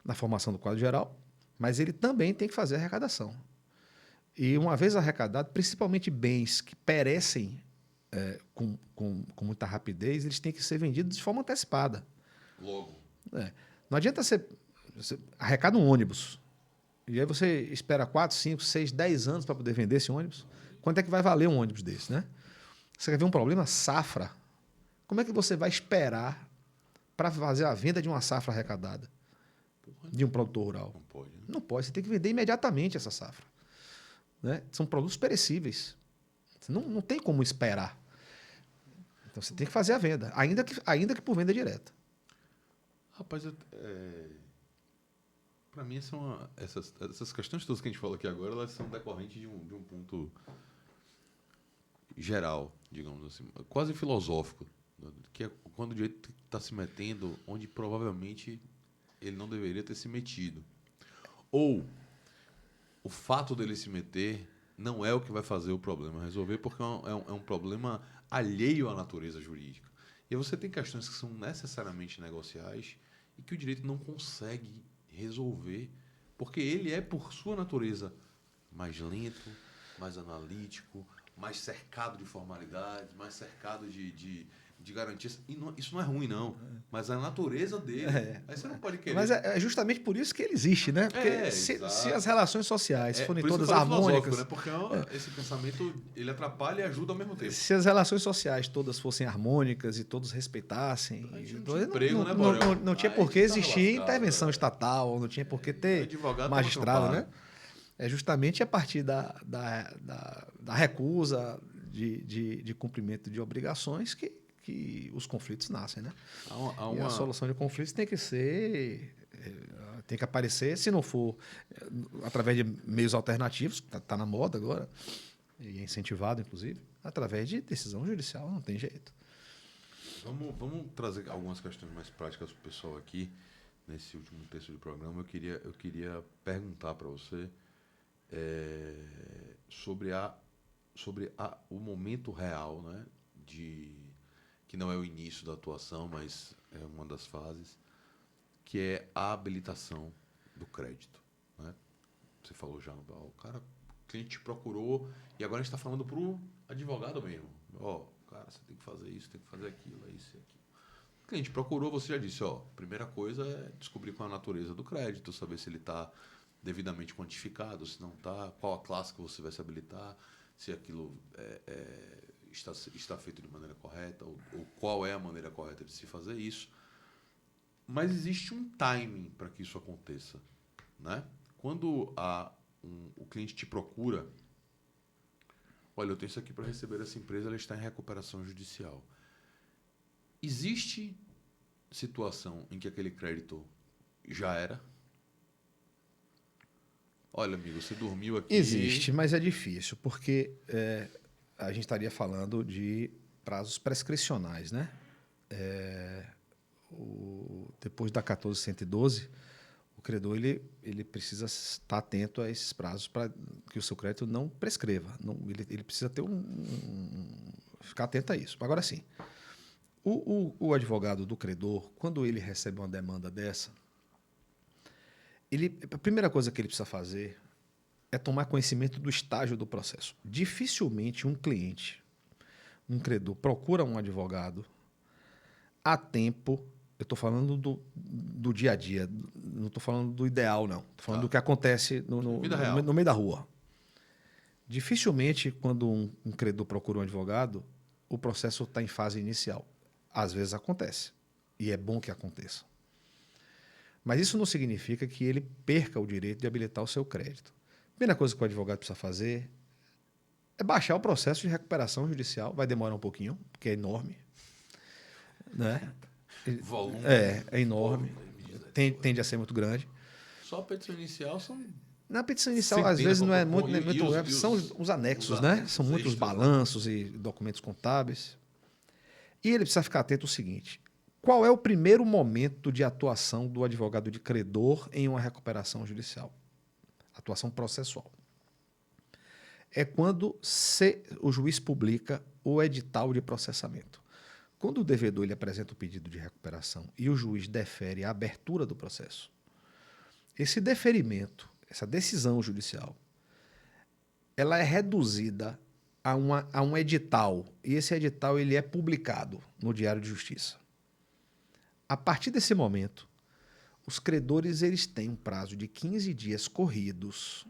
na formação do quadro geral, mas ele também tem que fazer a arrecadação. E uma vez arrecadado, principalmente bens que perecem com muita rapidez, eles têm que ser vendidos de forma antecipada. Logo. Não adianta você arrecada um ônibus e aí você espera 4, 5, 6, 10 anos para poder vender esse ônibus. Quanto é que vai valer um ônibus desse, né? Você quer ver um problema? Safra. Como é que você vai esperar para fazer a venda de uma safra arrecadada? De um produtor rural? Não pode. Né? Não pode. Você tem que vender imediatamente essa safra. Né? São produtos perecíveis. Você não tem como esperar. Então você tem que fazer a venda, ainda que por venda direta. Rapaz, para mim essas questões todas que a gente falou aqui agora, elas são decorrentes de um ponto geral, digamos assim, quase filosófico, que é quando o direito está se metendo onde provavelmente ele não deveria ter se metido. Ou o fato dele se meter não é o que vai fazer o problema resolver, porque é um problema alheio à natureza jurídica. E aí você tem questões que são necessariamente negociais e que o direito não consegue resolver, porque ele é, por sua natureza, mais lento, mais analítico, mais cercado de formalidades, mais cercado de garantias. E isso não é ruim, não. Mas a natureza dele. Aí você não pode querer. Mas é justamente por isso que ele existe, né? Porque se as relações sociais forem todas harmônicas. Né? Porque esse pensamento ele atrapalha e ajuda ao mesmo tempo. Se as relações sociais todas fossem harmônicas e todos respeitassem. Não tinha por que existir intervenção estatal, não tinha por que ter magistrado, né? É justamente a partir da recusa de cumprimento de obrigações que os conflitos nascem, né? E a solução de conflitos tem que aparecer, se não for através de meios alternativos, está na moda agora, e é incentivado, inclusive, através de decisão judicial, não tem jeito. Vamos trazer algumas questões mais práticas para o pessoal aqui, nesse último texto do programa. Eu queria perguntar para você sobre o momento real, né, que não é o início da atuação, mas é uma das fases, que é a habilitação do crédito. Né? Você falou já, o cliente te procurou e agora a gente está falando para o advogado mesmo. Cara, você tem que fazer isso, tem que fazer aquilo, é isso e aquilo. O cliente procurou, você já disse, primeira coisa é descobrir qual é a natureza do crédito, saber se ele está devidamente quantificado, se não está, qual a classe que você vai se habilitar, se aquilo está feito de maneira correta, ou qual é a maneira correta de se fazer isso. Mas existe um timing para que isso aconteça. Né? Quando o cliente te procura, olha, eu tenho isso aqui para receber essa empresa, ela está em recuperação judicial. Existe situação em que aquele crédito já era? Olha, amigo, você dormiu aqui... Existe, mas é difícil, porque a gente estaria falando de prazos prescricionais, né? Depois da 1412, o credor ele precisa estar atento a esses prazos para que o seu crédito não prescreva. Ele precisa ter ficar atento a isso. Agora sim, o advogado do credor, quando ele recebe uma demanda dessa, a primeira coisa que ele precisa fazer é tomar conhecimento do estágio do processo. Dificilmente um cliente, um credor, procura um advogado a tempo. Eu estou falando do dia a dia, não estou falando do ideal, não. Estou falando do que acontece no meio da rua. Dificilmente, quando um credor procura um advogado, o processo está em fase inicial. Às vezes acontece, e é bom que aconteça. Mas isso não significa que ele perca o direito de habilitar o seu crédito. A primeira coisa que o advogado precisa fazer é baixar o processo de recuperação judicial. Vai demorar um pouquinho, porque é enorme. Né? Volume. É enorme. Tende a ser muito grande. Só a petição inicial são... Na petição inicial, às centenas vezes, não é para muito... propor. são os anexos, né? São muitos extras, né? balanços e documentos contábeis. E ele precisa ficar atento ao seguinte: qual é o primeiro momento de atuação do advogado de credor em uma recuperação judicial? Atuação processual. É quando o juiz publica o edital de processamento. Quando o devedor ele apresenta o pedido de recuperação e o juiz defere a abertura do processo, esse deferimento, essa decisão judicial, ela é reduzida a um edital, e esse edital ele é publicado no Diário de Justiça. A partir desse momento, os credores eles têm um prazo de 15 dias corridos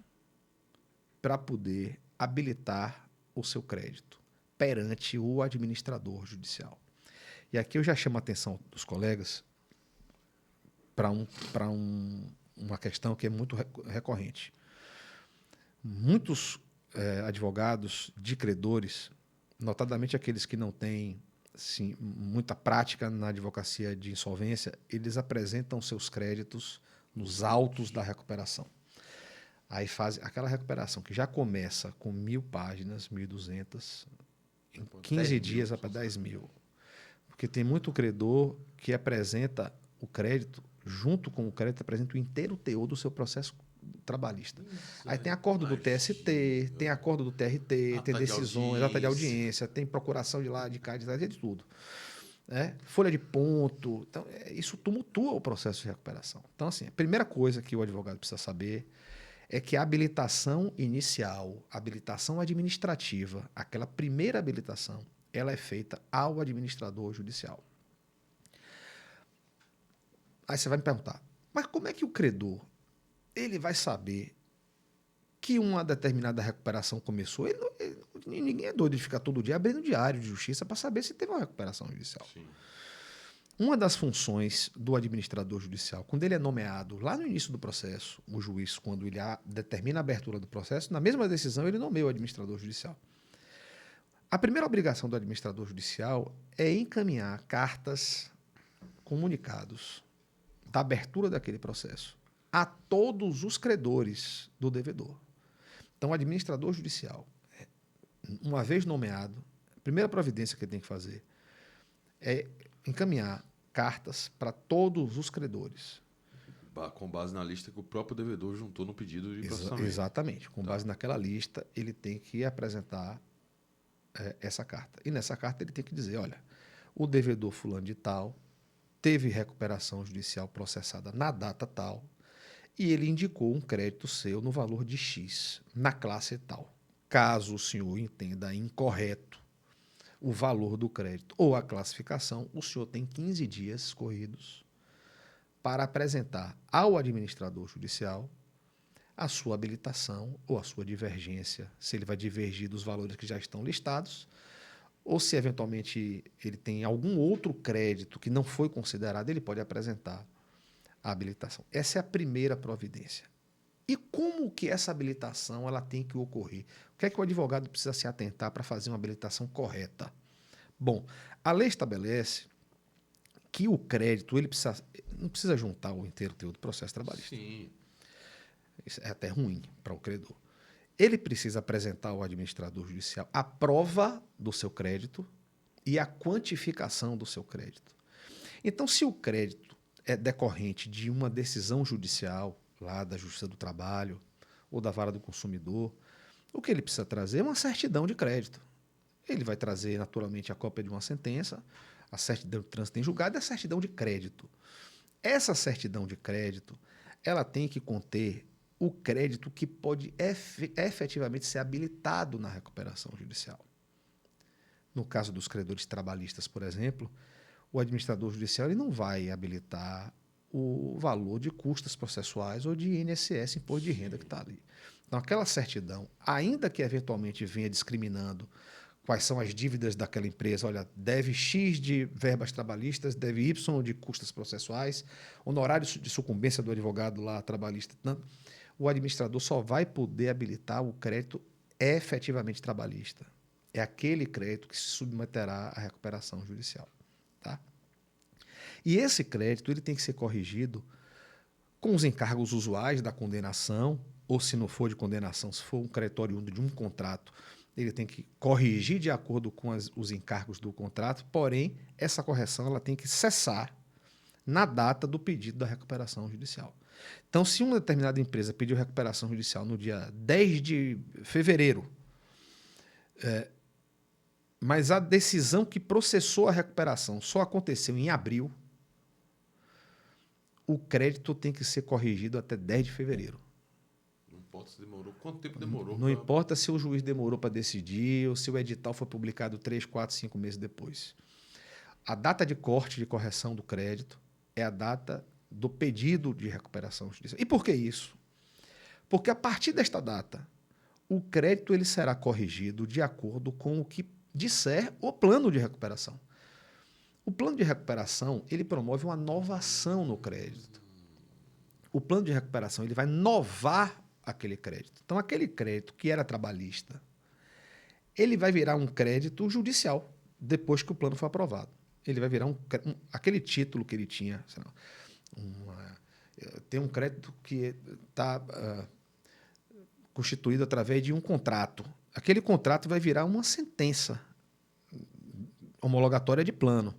para poder habilitar o seu crédito perante o administrador judicial. E aqui eu já chamo a atenção dos colegas para uma questão que é muito recorrente. Muitos advogados de credores, notadamente aqueles que não têm sim, muita prática na advocacia de insolvência, eles apresentam seus créditos nos autos da recuperação. Aí faz aquela recuperação que já começa com 1.000 páginas, 1.200, em 15 dias vai para 10.000. Porque tem muito credor que apresenta o crédito, junto com o crédito, apresenta o inteiro teor do seu processo trabalhista. Aí tem acordo do TST, tem acordo do TRT, tem decisões, ata de audiência, tem procuração de lá, de cá, de tudo. Folha de ponto. Então, isso tumultua o processo de recuperação. Então, assim, a primeira coisa que o advogado precisa saber é que a habilitação inicial, a habilitação administrativa, aquela primeira habilitação, ela é feita ao administrador judicial. Aí você vai me perguntar, mas como é que o credor ele vai saber que uma determinada recuperação começou? Ninguém é doido de ficar todo dia abrindo diário de justiça para saber se teve uma recuperação judicial. Sim. Uma das funções do administrador judicial, quando ele é nomeado lá no início do processo, o juiz, quando ele determina a abertura do processo, na mesma decisão ele nomeia o administrador judicial. A primeira obrigação do administrador judicial é encaminhar cartas, comunicados da abertura daquele processo a todos os credores do devedor. Então, o administrador judicial, uma vez nomeado, a primeira providência que ele tem que fazer é encaminhar cartas para todos os credores. Com base na lista que o próprio devedor juntou no pedido de processamento. Exatamente. Com base naquela lista, ele tem que apresentar essa carta. E nessa carta ele tem que dizer, olha, o devedor fulano de tal teve recuperação judicial processada na data tal e ele indicou um crédito seu no valor de X, na classe tal. Caso o senhor entenda incorreto o valor do crédito ou a classificação, o senhor tem 15 dias corridos para apresentar ao administrador judicial a sua habilitação ou a sua divergência, se ele vai divergir dos valores que já estão listados, ou se eventualmente ele tem algum outro crédito que não foi considerado, ele pode apresentar a habilitação. Essa é a primeira providência. E como que essa habilitação ela tem que ocorrer? O que é que o advogado precisa se atentar para fazer uma habilitação correta? Bom, a lei estabelece que o crédito ele não precisa juntar o inteiro teor do processo trabalhista. Sim. Isso é até ruim para o credor. Ele precisa apresentar ao administrador judicial a prova do seu crédito e a quantificação do seu crédito. Então, se o crédito é decorrente de uma decisão judicial, lá da Justiça do Trabalho ou da Vara do Consumidor, o que ele precisa trazer é uma certidão de crédito. Ele vai trazer, naturalmente, a cópia de uma sentença, a certidão de trânsito em julgado e a certidão de crédito. Essa certidão de crédito, ela tem que conter o crédito que pode efetivamente ser habilitado na recuperação judicial. No caso dos credores trabalhistas, por exemplo, o administrador judicial ele não vai habilitar o valor de custas processuais ou de INSS, imposto de renda, que está ali. Então, aquela certidão, ainda que eventualmente venha discriminando quais são as dívidas daquela empresa, olha, deve X de verbas trabalhistas, deve Y de custas processuais, honorário de sucumbência do advogado lá trabalhista, não, o administrador só vai poder habilitar o crédito é efetivamente trabalhista. É aquele crédito que se submeterá à recuperação judicial. Tá? E esse crédito ele tem que ser corrigido com os encargos usuais da condenação, ou se não for de condenação, se for um crédito oriundo de um contrato, ele tem que corrigir de acordo com os encargos do contrato, porém, essa correção ela tem que cessar na data do pedido da recuperação judicial. Então, se uma determinada empresa pediu recuperação judicial no dia 10 de fevereiro, mas a decisão que processou a recuperação só aconteceu em abril, o crédito tem que ser corrigido até 10 de fevereiro. Não importa se demorou. Quanto tempo demorou? Não importa se o juiz demorou para decidir ou se o edital foi publicado 3, 4, 5 meses depois. A data de corte de correção do crédito é a data do pedido de recuperação judicial. E por que isso? Porque a partir desta data, o crédito ele será corrigido de acordo com o que disser o plano de recuperação. O plano de recuperação ele promove uma novação no crédito. O plano de recuperação ele vai novar aquele crédito. Então, aquele crédito que era trabalhista, ele vai virar um crédito judicial depois que o plano for aprovado. Ele vai virar aquele título que ele tinha. Tem um crédito que está constituído através de um contrato. Aquele contrato vai virar uma sentença homologatória de plano.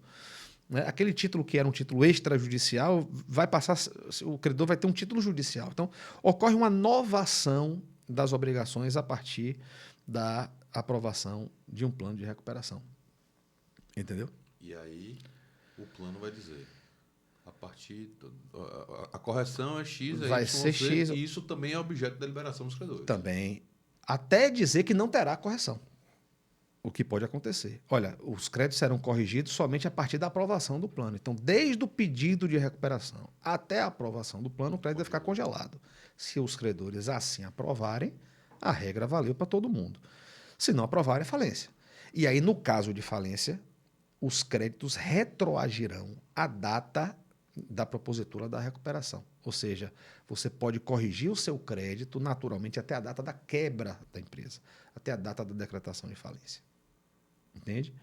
Aquele título que era um título extrajudicial vai passar, o credor vai ter um título judicial. Então, ocorre uma novação das obrigações a partir da aprovação de um plano de recuperação. Entendeu? E aí, o plano vai dizer, a partir a correção é X, vai ser X. E isso também é objeto da liberação dos credores. Também. Até dizer que não terá correção. O que pode acontecer. Olha, os créditos serão corrigidos somente a partir da aprovação do plano. Então, desde o pedido de recuperação até a aprovação do plano, o crédito vai ficar congelado. Se os credores assim aprovarem, a regra valeu para todo mundo. Se não aprovarem, é falência. E aí, no caso de falência, os créditos retroagirão à data da propositura da recuperação. Ou seja, você pode corrigir o seu crédito naturalmente até a data da quebra da empresa, até a data da decretação de falência. Entende?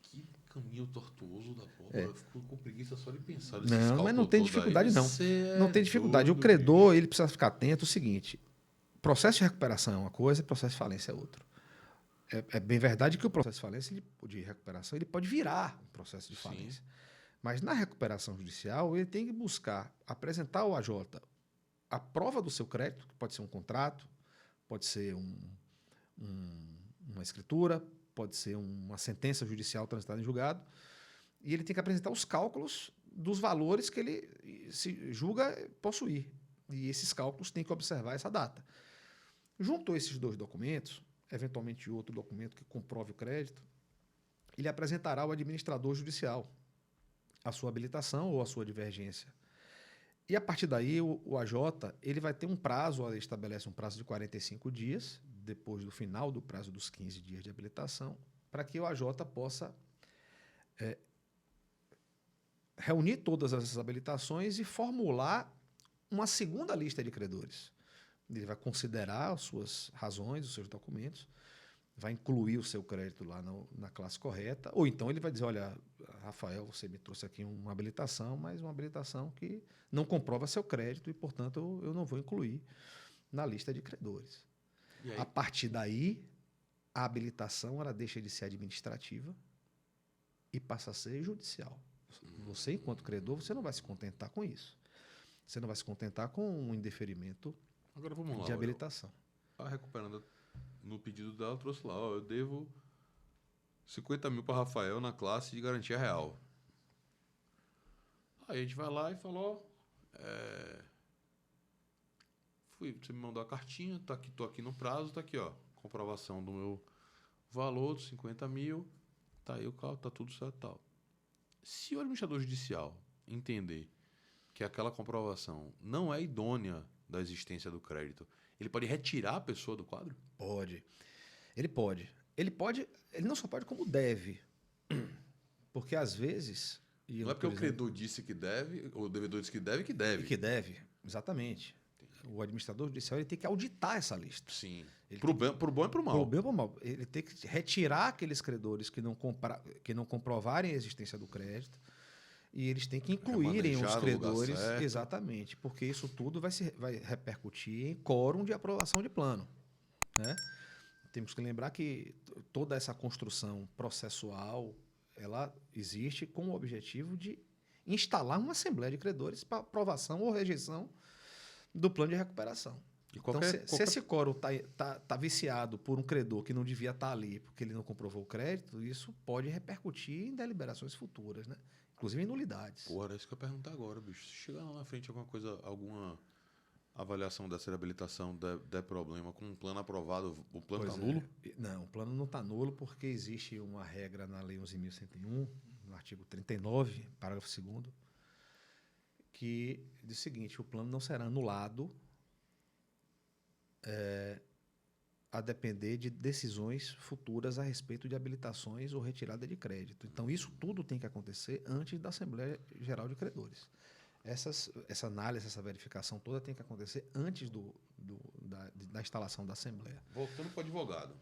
Que caminho tortuoso da porra. Eu fico com preguiça só de pensar. Não, mas não tem dificuldade, não. Não tem dificuldade. Doido, o credor, ele precisa ficar atento ao seguinte: processo de recuperação é uma coisa, processo de falência é outra. É bem verdade que o processo de falência, de recuperação, ele pode virar um processo de falência. Sim. Mas na recuperação judicial, ele tem que buscar apresentar ao AJ a prova do seu crédito, que pode ser um contrato, pode ser uma escritura, pode ser uma sentença judicial transitada em julgado, e ele tem que apresentar os cálculos dos valores que ele se julga possuir. E esses cálculos têm que observar essa data. Junto a esses dois documentos, eventualmente outro documento que comprove o crédito, ele apresentará ao administrador judicial a sua habilitação ou a sua divergência. E a partir daí, o AJ ele vai ter um prazo, ele estabelece um prazo de 45 dias, depois do final do prazo dos 15 dias de habilitação, para que o AJ possa reunir todas essas habilitações e formular uma segunda lista de credores. Ele vai considerar as suas razões, os seus documentos, vai incluir o seu crédito lá na classe correta, ou então ele vai dizer, olha, Rafael, você me trouxe aqui uma habilitação, mas uma habilitação que não comprova seu crédito e, portanto, eu não vou incluir na lista de credores. A partir daí, a habilitação ela deixa de ser administrativa e passa a ser judicial. Você, enquanto credor, você não vai se contentar com isso. Você não vai se contentar com um indeferimento de habilitação. Está recuperando no pedido dela, trouxe lá, eu devo 50 mil para Rafael na classe de garantia real. Aí a gente vai lá e falou, você me mandou a cartinha, tô aqui no prazo, tá aqui, ó, comprovação do meu valor, dos 50 mil, tá aí o carro, tá tudo certo e tal. Se o administrador judicial entender que aquela comprovação não é idônea da existência do crédito, ele pode retirar a pessoa do quadro? Pode. Ele pode. Ele não só pode, como deve. Porque, às vezes... Não é porque o credor disse que deve, ou o devedor disse que deve, que deve. Que deve, exatamente. o administrador judicial ele tem que auditar essa lista. Sim. Ele Pro bem e pro mal. Pro bem ou pro mal. Ele tem que retirar aqueles credores que não comprovarem a existência do crédito e eles têm que incluírem os Remanejar no lugar credores. certo. Exatamente, porque isso tudo vai repercutir em quórum de aprovação de plano, né? Temos que lembrar que toda essa construção processual ela existe com o objetivo de instalar uma assembleia de credores para aprovação ou rejeição do plano de recuperação. E Então, se esse quórum tá viciado por um credor que não devia estar ali porque ele não comprovou o crédito, isso pode repercutir em deliberações futuras, né? Inclusive em nulidades. Porra, era isso que eu ia perguntar agora, bicho. Se chegar lá na frente alguma coisa, alguma avaliação dessa reabilitação der problema com um plano aprovado, o plano está nulo? Não, o plano não está nulo porque existe uma regra na Lei 11.101, no artigo 39, parágrafo 2º, que diz o seguinte: o plano não será anulado a depender de decisões futuras a respeito de habilitações ou retirada de crédito. Então, isso tudo tem que acontecer antes da Assembleia Geral de Credores. Essa análise, essa verificação toda tem que acontecer antes da instalação da Assembleia. Voltando para o advogado.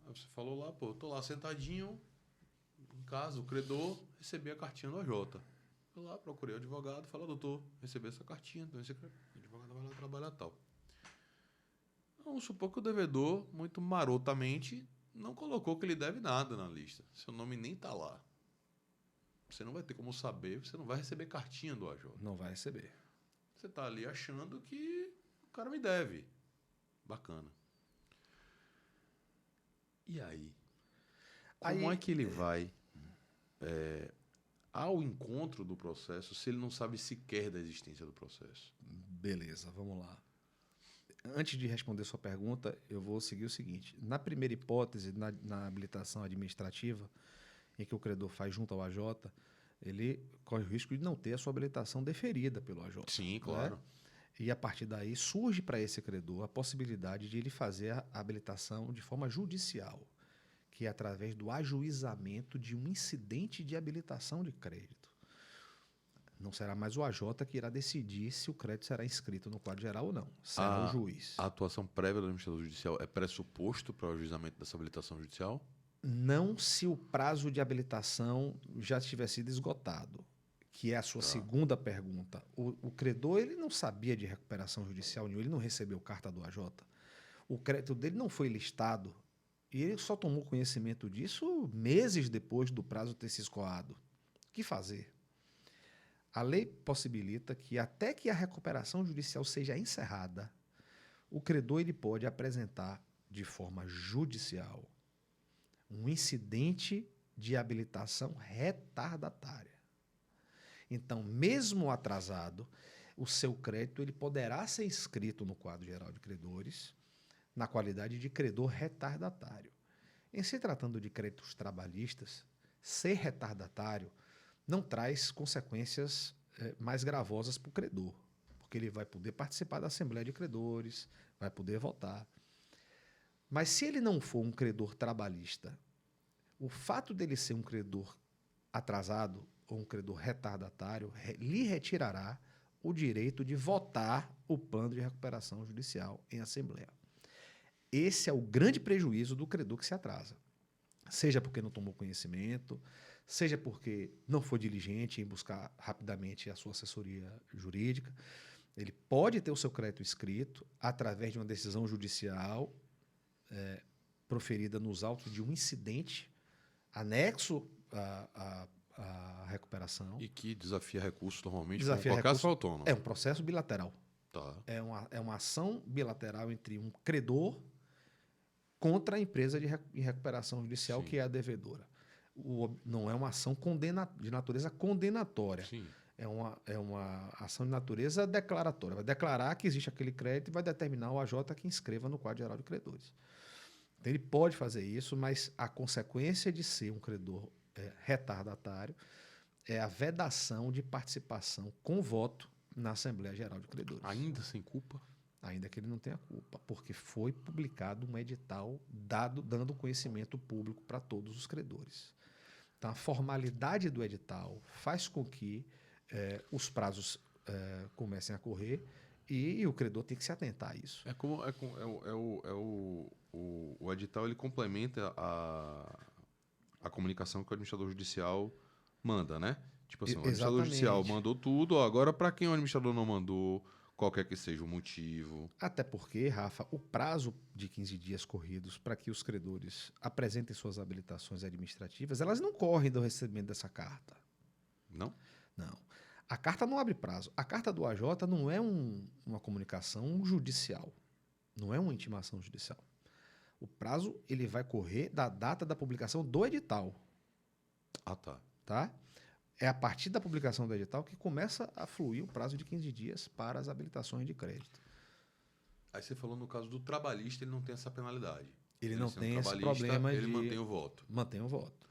Você falou lá, pô, eu tô lá sentadinho, em casa, o credor, recebi a cartinha do AJ. Fui lá, procurei o advogado, falei, doutor, recebi essa cartinha, então esse advogado vai lá trabalhar tal. Vamos supor que o devedor, muito marotamente, não colocou que ele deve nada na lista. Seu nome nem está lá. Você não vai ter como saber, você não vai receber cartinha do AJ. Não vai receber. Você está ali achando que o cara me deve. Bacana. E aí? Como é que ele vai ao encontro do processo se ele não sabe sequer da existência do processo? Beleza, vamos lá. Antes de responder sua pergunta, eu vou seguir o seguinte. Na primeira hipótese, na habilitação administrativa, em que o credor faz junto ao AJ, ele corre o risco de não ter a sua habilitação deferida pelo AJ. Sim, claro. Né? E a partir daí surge para esse credor a possibilidade de ele fazer a habilitação de forma judicial, que é através do ajuizamento de um incidente de habilitação de crédito. Não será mais o AJ que irá decidir se o crédito será inscrito no quadro geral ou não. Será o juiz. A atuação prévia do administrador judicial é pressuposto para o ajuizamento dessa habilitação judicial? Não se o prazo de habilitação já tiver sido esgotado, que é a sua segunda pergunta. O credor ele não sabia de recuperação judicial nenhuma, ele não recebeu carta do AJ. O crédito dele não foi listado e ele só tomou conhecimento disso meses depois do prazo ter se escoado. O que fazer? A lei possibilita que até que a recuperação judicial seja encerrada, o credor ele pode apresentar de forma judicial um incidente de habilitação retardatária. Então, mesmo atrasado, o seu crédito ele poderá ser inscrito no quadro geral de credores na qualidade de credor retardatário. Em se tratando de créditos trabalhistas, ser retardatário não traz consequências mais gravosas para o credor, porque ele vai poder participar da Assembleia de Credores, vai poder votar. Mas se ele não for um credor trabalhista, o fato dele ser um credor atrasado ou um credor retardatário lhe retirará o direito de votar o plano de recuperação judicial em Assembleia. Esse é o grande prejuízo do credor que se atrasa. Seja porque não tomou conhecimento, seja porque não foi diligente em buscar rapidamente a sua assessoria jurídica. Ele pode ter o seu crédito inscrito através de uma decisão judicial proferida nos autos de um incidente anexo à recuperação. E que desafia recursos normalmente Desafia como qualquer recurso, ação autônoma. É um processo bilateral. Tá. É uma ação bilateral entre um credor contra a empresa de recuperação judicial, Sim. que é a devedora. Não é uma ação de natureza condenatória. Sim. É uma ação de natureza declaratória. Vai declarar que existe aquele crédito e vai determinar o AJ que inscreva no quadro geral de credores. Então, ele pode fazer isso, mas a consequência de ser um credor retardatário é a vedação de participação com voto na Assembleia Geral de Credores. Ainda sem culpa? Ainda que ele não tenha culpa, porque foi publicado um edital dando conhecimento público para todos os credores. Então, a formalidade do edital faz com que os prazos comecem a correr E o credor tem que se atentar a isso. O edital ele complementa a comunicação que o administrador judicial manda, né? Tipo assim, o administrador judicial Exatamente. mandou tudo, ó, agora para quem o administrador não mandou, qualquer que seja o motivo. Até porque, Rafa, o prazo de 15 dias corridos para que os credores apresentem suas habilitações administrativas, elas não correm do recebimento dessa carta. Não? Não. A carta não abre prazo. A carta do AJ não é uma comunicação judicial. Não é uma intimação judicial. O prazo ele vai correr da data da publicação do edital. Ah, tá. Tá? É a partir da publicação do edital que começa a fluir o prazo de 15 dias para as habilitações de crédito. Aí você falou no caso do trabalhista, ele não tem essa penalidade. Ele não sendo tem esse trabalhista, problema ele de... mantém o voto. Mantém o voto.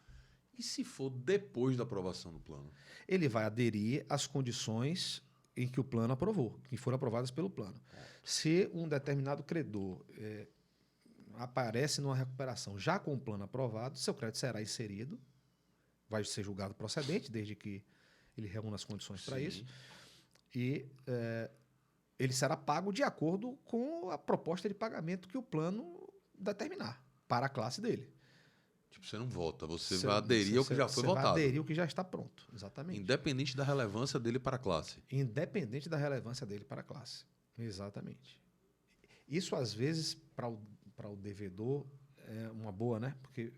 E se for depois da aprovação do plano? Ele vai aderir às condições em que o plano aprovou, que foram aprovadas pelo plano. Se um determinado credor aparece numa recuperação já com o plano aprovado, seu crédito será inserido, vai ser julgado procedente, desde que ele reúna as condições para isso, e ele será pago de acordo com a proposta de pagamento que o plano determinar para a classe dele. Tipo, você não vota, você vai aderir ao que já foi votado. Você vai aderir ao que já está pronto, exatamente. Independente da relevância dele para a classe. Independente da relevância dele para a classe. Exatamente. Isso, às vezes, para o devedor, é uma boa, né? Porque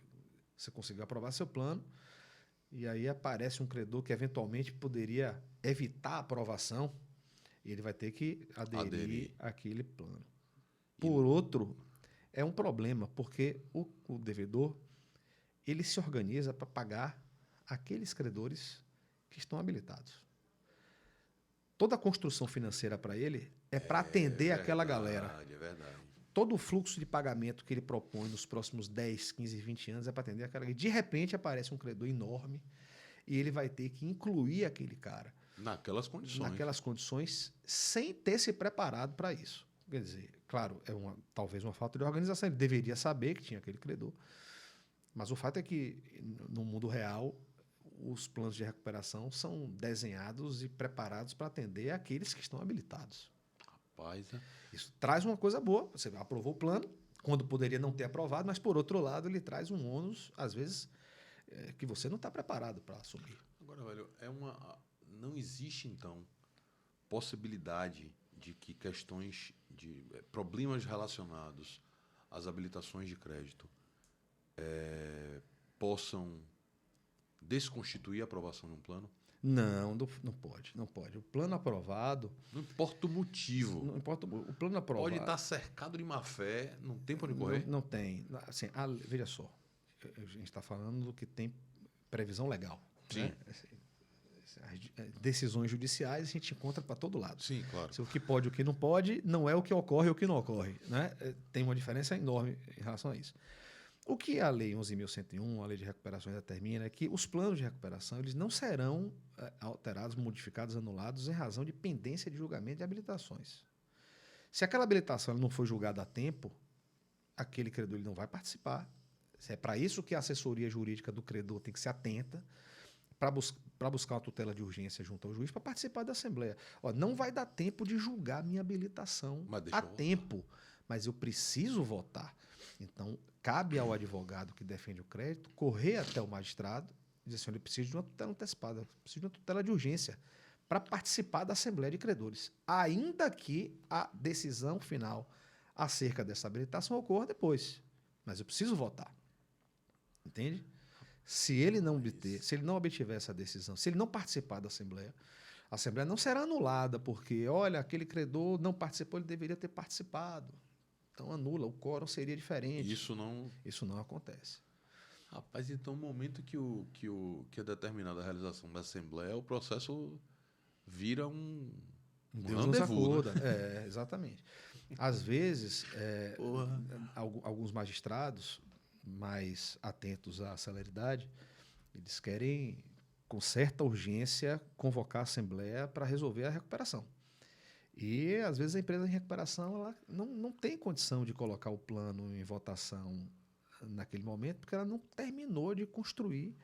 você conseguiu aprovar seu plano e aí aparece um credor que, eventualmente, poderia evitar a aprovação e ele vai ter que aderir àquele plano. Por outro, é um problema, porque o devedor ele se organiza para pagar aqueles credores que estão habilitados. Toda a construção financeira para ele é para atender aquela galera. É verdade. Todo o fluxo de pagamento que ele propõe nos próximos 10, 15, 20 anos é para atender aquela galera. De repente aparece um credor enorme e ele vai ter que incluir aquele cara. Naquelas condições. Naquelas condições, sem ter se preparado para isso. Quer dizer, claro, talvez uma falta de organização. Ele deveria saber que tinha aquele credor. Mas o fato é que, no mundo real, os planos de recuperação são desenhados e preparados para atender aqueles que estão habilitados. Rapaz, Isso traz uma coisa boa. Você aprovou o plano, quando poderia não ter aprovado, mas, por outro lado, ele traz um ônus, às vezes, que você não está preparado para assumir. Agora, velho, não existe, então, possibilidade de que questões de problemas relacionados às habilitações de crédito possam desconstituir a aprovação de um plano? Não pode, não pode. O plano aprovado... Não importa o motivo. Não importa o plano aprovado... Pode estar cercado de má-fé, não tem para onde correr? Não tem. Assim, veja só, a gente está falando do que tem previsão legal. Sim. Né? As decisões judiciais a gente encontra para todo lado. Sim, claro. Se o que pode e o que não pode não é o que ocorre ou o que não ocorre. Né? Tem uma diferença enorme em relação a isso. O que a Lei 11.101, a Lei de Recuperações, determina é que os planos de recuperação eles não serão alterados, modificados, anulados em razão de pendência de julgamento de habilitações. Se aquela habilitação não for julgada a tempo, aquele credor ele não vai participar. É para isso que a assessoria jurídica do credor tem que ser atenta para buscar uma tutela de urgência junto ao juiz para participar da Assembleia. Não vai dar tempo de julgar a minha habilitação a tempo, mas eu preciso votar. Então, cabe ao advogado que defende o crédito correr até o magistrado e dizer assim, ele precisa de uma tutela antecipada, precisa de uma tutela de urgência para participar da Assembleia de Credores, ainda que a decisão final acerca dessa habilitação ocorra depois. Mas eu preciso votar. Entende? Se ele não obtiver essa decisão, se ele não participar da Assembleia, a Assembleia não será anulada, porque, olha, aquele credor não participou, ele deveria ter participado. Então anula, o quórum seria diferente. Isso não acontece. Rapaz, então, no momento que é determinada a realização da Assembleia, o processo vira um Deus nos acuda. Né? Exatamente. Às vezes, alguns magistrados mais atentos à celeridade, eles querem, com certa urgência, convocar a Assembleia para resolver a recuperação. E, às vezes, a empresa em recuperação ela não tem condição de colocar o plano em votação naquele momento, porque ela não terminou de construir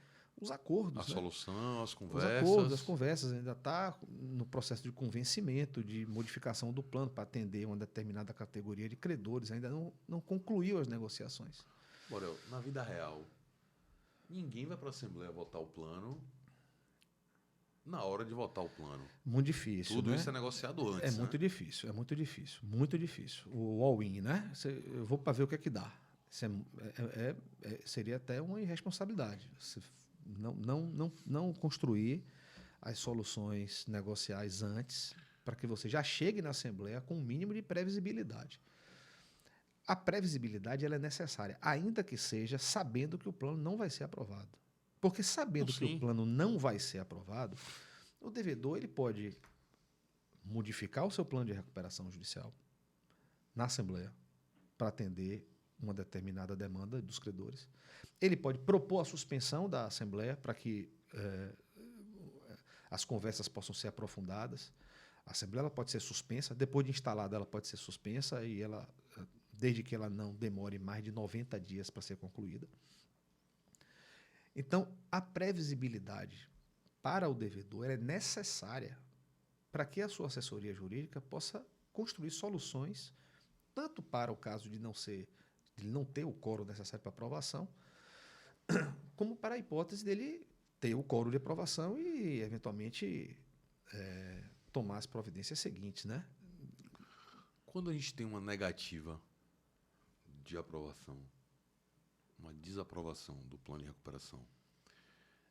os acordos. A solução, as Os conversas. acordos, as conversas. Ainda está no processo de convencimento, de modificação do plano para atender uma determinada categoria de credores. Ainda não concluiu as negociações. Borel, na vida real, ninguém vai para a Assembleia votar o plano na hora de votar o plano. Muito difícil. Tudo né? isso é negociado antes. É muito difícil, é muito difícil, muito difícil. O all-in, né? Eu vou para ver o que é que dá. Isso seria até uma irresponsabilidade. Você não construir as soluções negociais antes para que você já chegue na Assembleia com um mínimo de previsibilidade. A previsibilidade ela é necessária, ainda que seja sabendo que o plano não vai ser aprovado. Porque sabendo que o plano não vai ser aprovado, o devedor ele pode modificar o seu plano de recuperação judicial na Assembleia para atender uma determinada demanda dos credores. Ele pode propor a suspensão da Assembleia para que as conversas possam ser aprofundadas. A Assembleia ela pode ser suspensa, depois de instalada ela pode ser suspensa e ela, desde que ela não demore mais de 90 dias para ser concluída. Então, a previsibilidade para o devedor é necessária para que a sua assessoria jurídica possa construir soluções, tanto para o caso de não ter o quórum necessário para aprovação, como para a hipótese dele ter o quórum de aprovação e, eventualmente, tomar as providências seguintes, né? Quando a gente tem uma negativa de aprovação, uma desaprovação do plano de recuperação,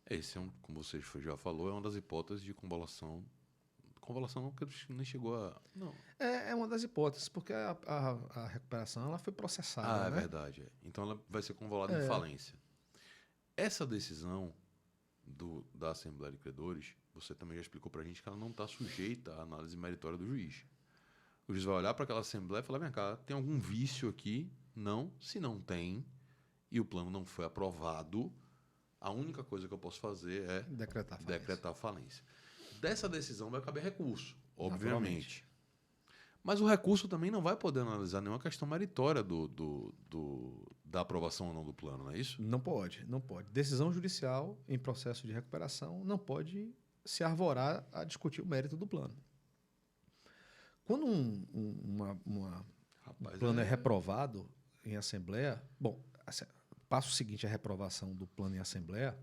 esse como você já falou, é uma das hipóteses de convolução. Convolução não, porque nem chegou a... Não. É uma das hipóteses, porque a recuperação ela foi processada. É né? verdade. Então ela vai ser convolada em falência. Essa decisão da Assembleia de Credores, você também já explicou para a gente que ela não está sujeita à análise meritória do juiz. O juiz vai olhar para aquela Assembleia e falar, vem cá, tem algum vício aqui? Não. Se não tem, e o plano não foi aprovado, a única coisa que eu posso fazer é decretar falência. Dessa decisão vai caber recurso, obviamente. Mas o recurso também não vai poder analisar nenhuma questão meritória da aprovação ou não do plano, não é isso? Não pode. Decisão judicial em processo de recuperação não pode se arvorar a discutir o mérito do plano. Quando um plano é reprovado em Assembleia, passo seguinte à reprovação do plano em Assembleia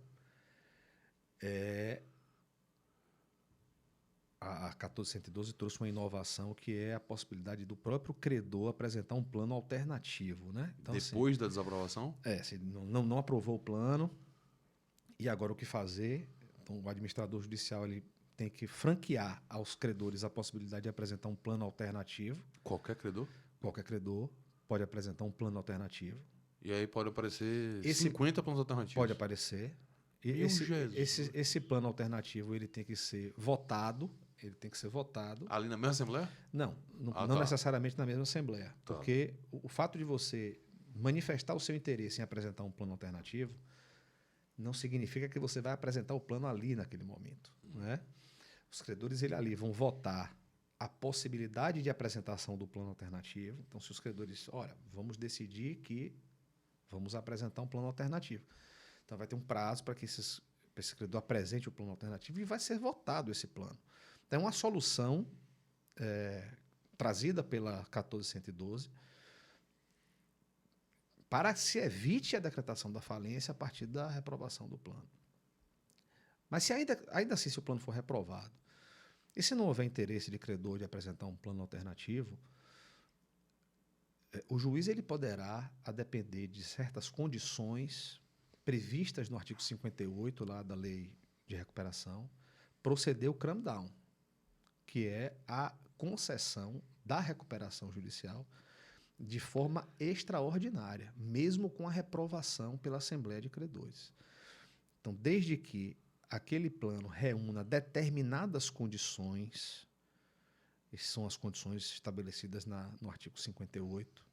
a 1412 trouxe uma inovação que é a possibilidade do próprio credor apresentar um plano alternativo. Né? Então, depois da desaprovação? Se não aprovou o plano, e agora o que fazer? Então, o administrador judicial ele tem que franquear aos credores a possibilidade de apresentar um plano alternativo. Qualquer credor? Qualquer credor pode apresentar um plano alternativo. E aí pode aparecer 50 planos alternativos? Pode aparecer. Esse plano alternativo ele tem que ser votado. Ali na mesma Assembleia? Não necessariamente na mesma Assembleia. Tá. Porque o fato de você manifestar o seu interesse em apresentar um plano alternativo não significa que você vai apresentar o plano ali naquele momento. Né? Os credores ali vão votar a possibilidade de apresentação do plano alternativo. Então, se os credores, vamos decidir que vamos apresentar um plano alternativo. Então, vai ter um prazo para que esse credor apresente o plano alternativo e vai ser votado esse plano. Então, é uma solução trazida pela 1412 para que se evite a decretação da falência a partir da reprovação do plano. Mas se ainda assim, se o plano for reprovado, e se não houver interesse de credor de apresentar um plano alternativo, o juiz ele poderá, a depender de certas condições previstas no artigo 58 lá da Lei de Recuperação, proceder o cram down, que é a concessão da recuperação judicial de forma extraordinária, mesmo com a reprovação pela Assembleia de Credores. Então, desde que aquele plano reúna determinadas condições, essas são as condições estabelecidas no artigo 58,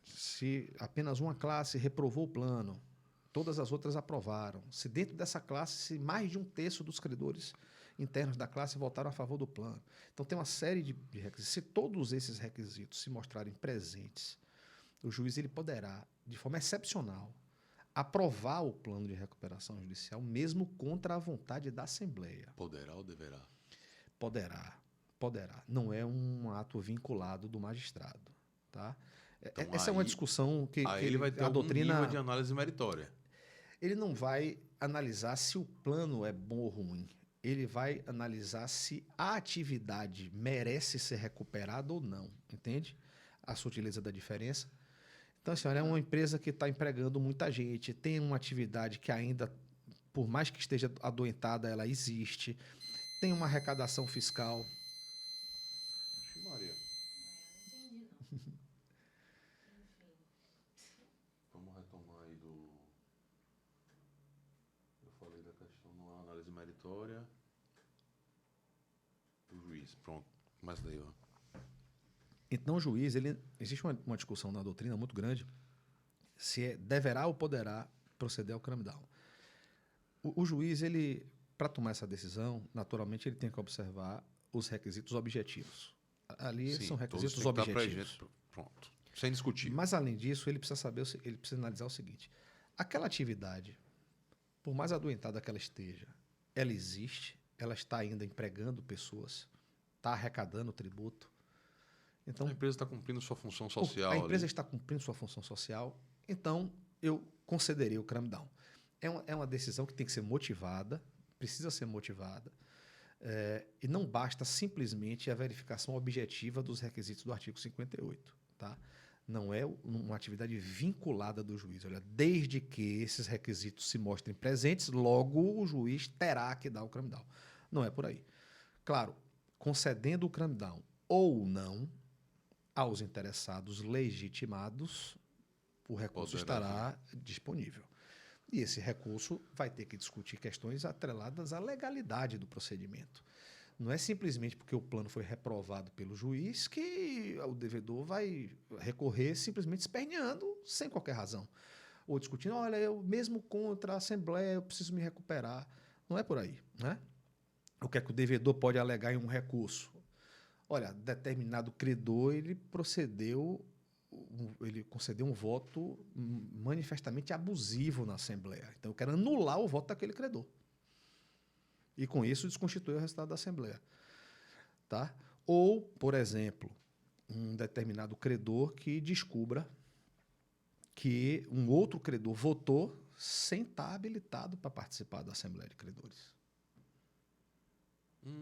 se apenas uma classe reprovou o plano, todas as outras aprovaram. Se dentro dessa classe, mais de um terço dos credores internos da classe votaram a favor do plano. Então, tem uma série de requisitos. Se todos esses requisitos se mostrarem presentes, o juiz ele poderá, de forma excepcional, aprovar o plano de recuperação judicial, mesmo contra a vontade da Assembleia. Poderá ou deverá? Poderá, poderá. Não é um ato vinculado do magistrado, tá? Então, Essa é uma discussão que ele vai ter a algum doutrina nível de análise meritória. ele não vai analisar se o plano é bom ou ruim. Ele vai analisar se a atividade merece ser recuperada ou não, entende? A sutileza da diferença. Então, assim, olha, é uma empresa que está empregando muita gente, tem uma atividade que ainda, por mais que esteja adoentada, ela existe, tem uma arrecadação fiscal. Ixi, Maria. Não entendi, não. Vamos retomar aí do... Eu falei da questão não há análise meritória do juiz. Pronto. Começa daí, ó. Então, o juiz, existe uma discussão na doutrina muito grande se deverá ou poderá proceder ao cram-down. O juiz, para tomar essa decisão, naturalmente, ele tem que observar os requisitos objetivos. Ali Sim, são requisitos todos têm que estar objetivos. presentes. Pronto. Sem discutir. Mas, além disso, ele precisa analisar o seguinte: aquela atividade, por mais adoentada que ela esteja, ela existe, ela está ainda empregando pessoas, está arrecadando tributo. Então, A empresa está cumprindo sua função social. a empresa ali. está cumprindo sua função social, então eu concederei o cram-down. É uma decisão que tem que ser motivada, precisa ser motivada, e não basta simplesmente a verificação objetiva dos requisitos do artigo 58. Tá? Não é uma atividade vinculada do juiz. Olha, desde que esses requisitos se mostrem presentes, logo o juiz terá que dar o cram-down. Não é por aí. Claro, concedendo o cram-down ou não, aos interessados legitimados, o recurso estará disponível. E esse recurso vai ter que discutir questões atreladas à legalidade do procedimento. Não é simplesmente porque o plano foi reprovado pelo juiz que o devedor vai recorrer simplesmente esperneando sem qualquer razão. Ou discutindo, olha, eu mesmo contra a Assembleia, eu preciso me recuperar. Não é por aí, né? O que é que o devedor pode alegar em um recurso? Olha, determinado credor, ele concedeu um voto manifestamente abusivo na Assembleia. Então, eu quero anular o voto daquele credor. E, com isso, desconstituir o resultado da Assembleia. Tá? Ou, por exemplo, um determinado credor que descubra que um outro credor votou sem estar habilitado para participar da Assembleia de Credores.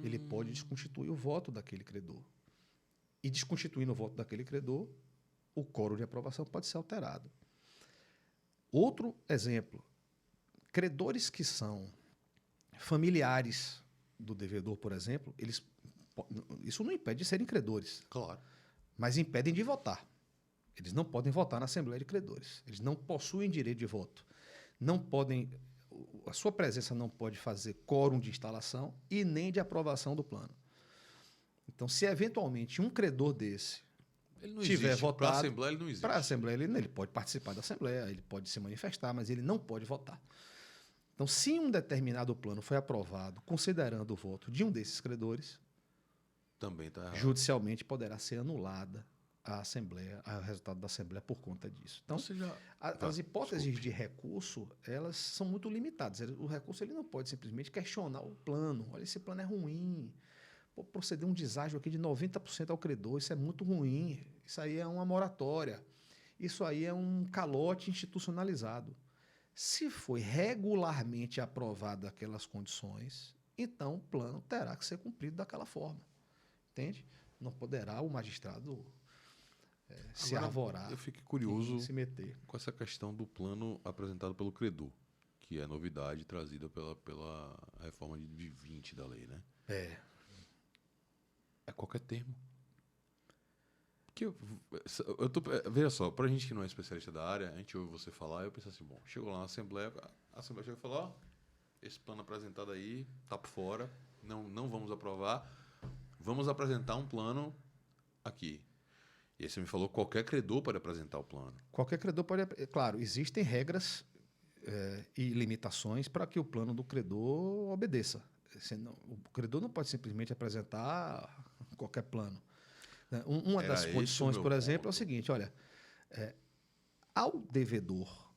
Ele pode desconstituir o voto daquele credor. E desconstituindo o voto daquele credor, o quórum de aprovação pode ser alterado. Outro exemplo, credores que são familiares do devedor, por exemplo, isso não impede de serem credores, Claro. mas impedem de votar. Eles não podem votar na Assembleia de Credores. Eles não possuem direito de voto. Não podem... A sua presença não pode fazer quórum de instalação e nem de aprovação do plano. Então, se eventualmente um credor desse Ele não tiver existe. votado... Para a Assembleia ele não existe. Para a Assembleia, ele pode participar da Assembleia, ele pode se manifestar, mas ele não pode votar. Então, se um determinado plano foi aprovado considerando o voto de um desses credores, Também está errado. judicialmente poderá ser anulada a Assembleia, o resultado da Assembleia por conta disso. Então, Ou seja, as hipóteses desculpe. de recurso, elas são muito limitadas. O recurso ele não pode simplesmente questionar o plano. Olha, esse plano é ruim. Pô, proceder um deságio aqui de 90% ao credor, isso é muito ruim. Isso aí é uma moratória. Isso aí é um calote institucionalizado. Se foi regularmente aprovado aquelas condições, então o plano terá que ser cumprido daquela forma. Entende? Não poderá o magistrado se Agora, arvorar eu fiquei curioso e se meter. com essa questão do plano apresentado pelo credor, que é novidade trazida pela reforma de 20 da lei, né? É qualquer termo. Porque veja só, pra gente que não é especialista da área, a gente ouve você falar, eu penso assim, bom, chegou lá na Assembleia, a Assembleia chega e fala, ó, esse plano apresentado aí tá por fora, não vamos aprovar, vamos apresentar um plano aqui. E aí você me falou que qualquer credor pode apresentar o plano. Qualquer credor pode... Claro, existem regras e limitações para que o plano do credor obedeça. O credor não pode simplesmente apresentar qualquer plano. Uma Era das esse o condições, meu por exemplo, é o ponto. seguinte, olha, ao devedor,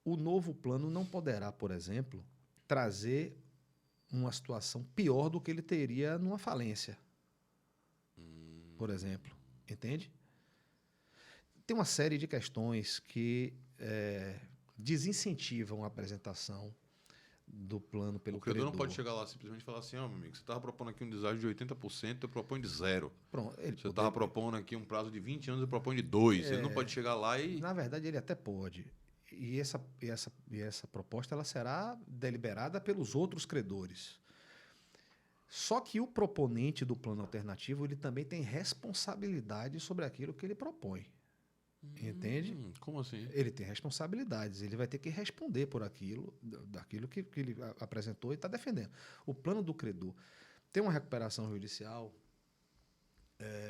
o novo plano não poderá, por exemplo, trazer uma situação pior do que ele teria numa falência, por exemplo. Entende? Tem uma série de questões que desincentivam a apresentação do plano pelo O credor credor. não pode chegar lá simplesmente e falar assim, ó, meu amigo, você estava propondo aqui um deságio de 80%, eu proponho de 0. Pronto, ele Você estava propondo aqui um prazo de 20 anos, eu proponho de 2. Ele não pode chegar lá e... Na verdade, ele até pode. E essa proposta ela será deliberada pelos outros credores. Só que o proponente do plano alternativo ele também tem responsabilidade sobre aquilo que ele propõe. Entende? Como assim? Ele tem responsabilidades, ele vai ter que responder por aquilo, daquilo que ele apresentou e está defendendo. O plano do credor tem uma recuperação judicial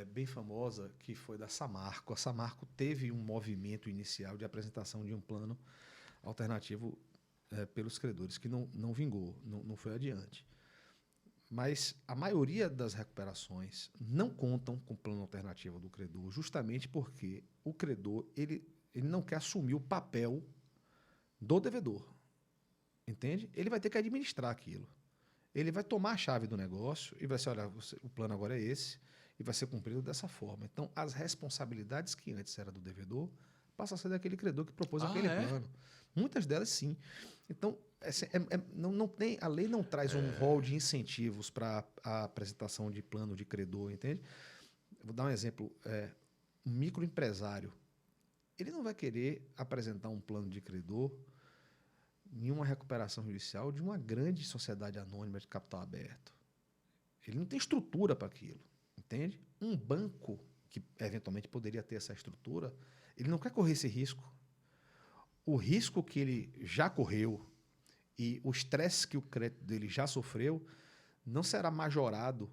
bem famosa que foi da Samarco. A Samarco teve um movimento inicial de apresentação de um plano alternativo pelos credores, que não vingou, não foi adiante. Mas a maioria das recuperações não contam com o plano alternativo do credor, justamente porque o credor ele não quer assumir o papel do devedor. Entende? Ele vai ter que administrar aquilo. Ele vai tomar a chave do negócio e vai dizer, olha, o plano agora é esse e vai ser cumprido dessa forma. Então, as responsabilidades que antes eram do devedor passam a ser daquele credor que propôs aquele plano. Muitas delas, sim. Então, não tem, a lei não traz um rol de incentivos para a apresentação de plano de credor, entende? Eu vou dar um exemplo. Um microempresário, ele não vai querer apresentar um plano de credor em uma recuperação judicial de uma grande sociedade anônima de capital aberto. Ele não tem estrutura para aquilo, entende? Um banco, que eventualmente poderia ter essa estrutura, ele não quer correr esse risco. O risco que ele já correu e o estresse que o crédito dele já sofreu não será majorado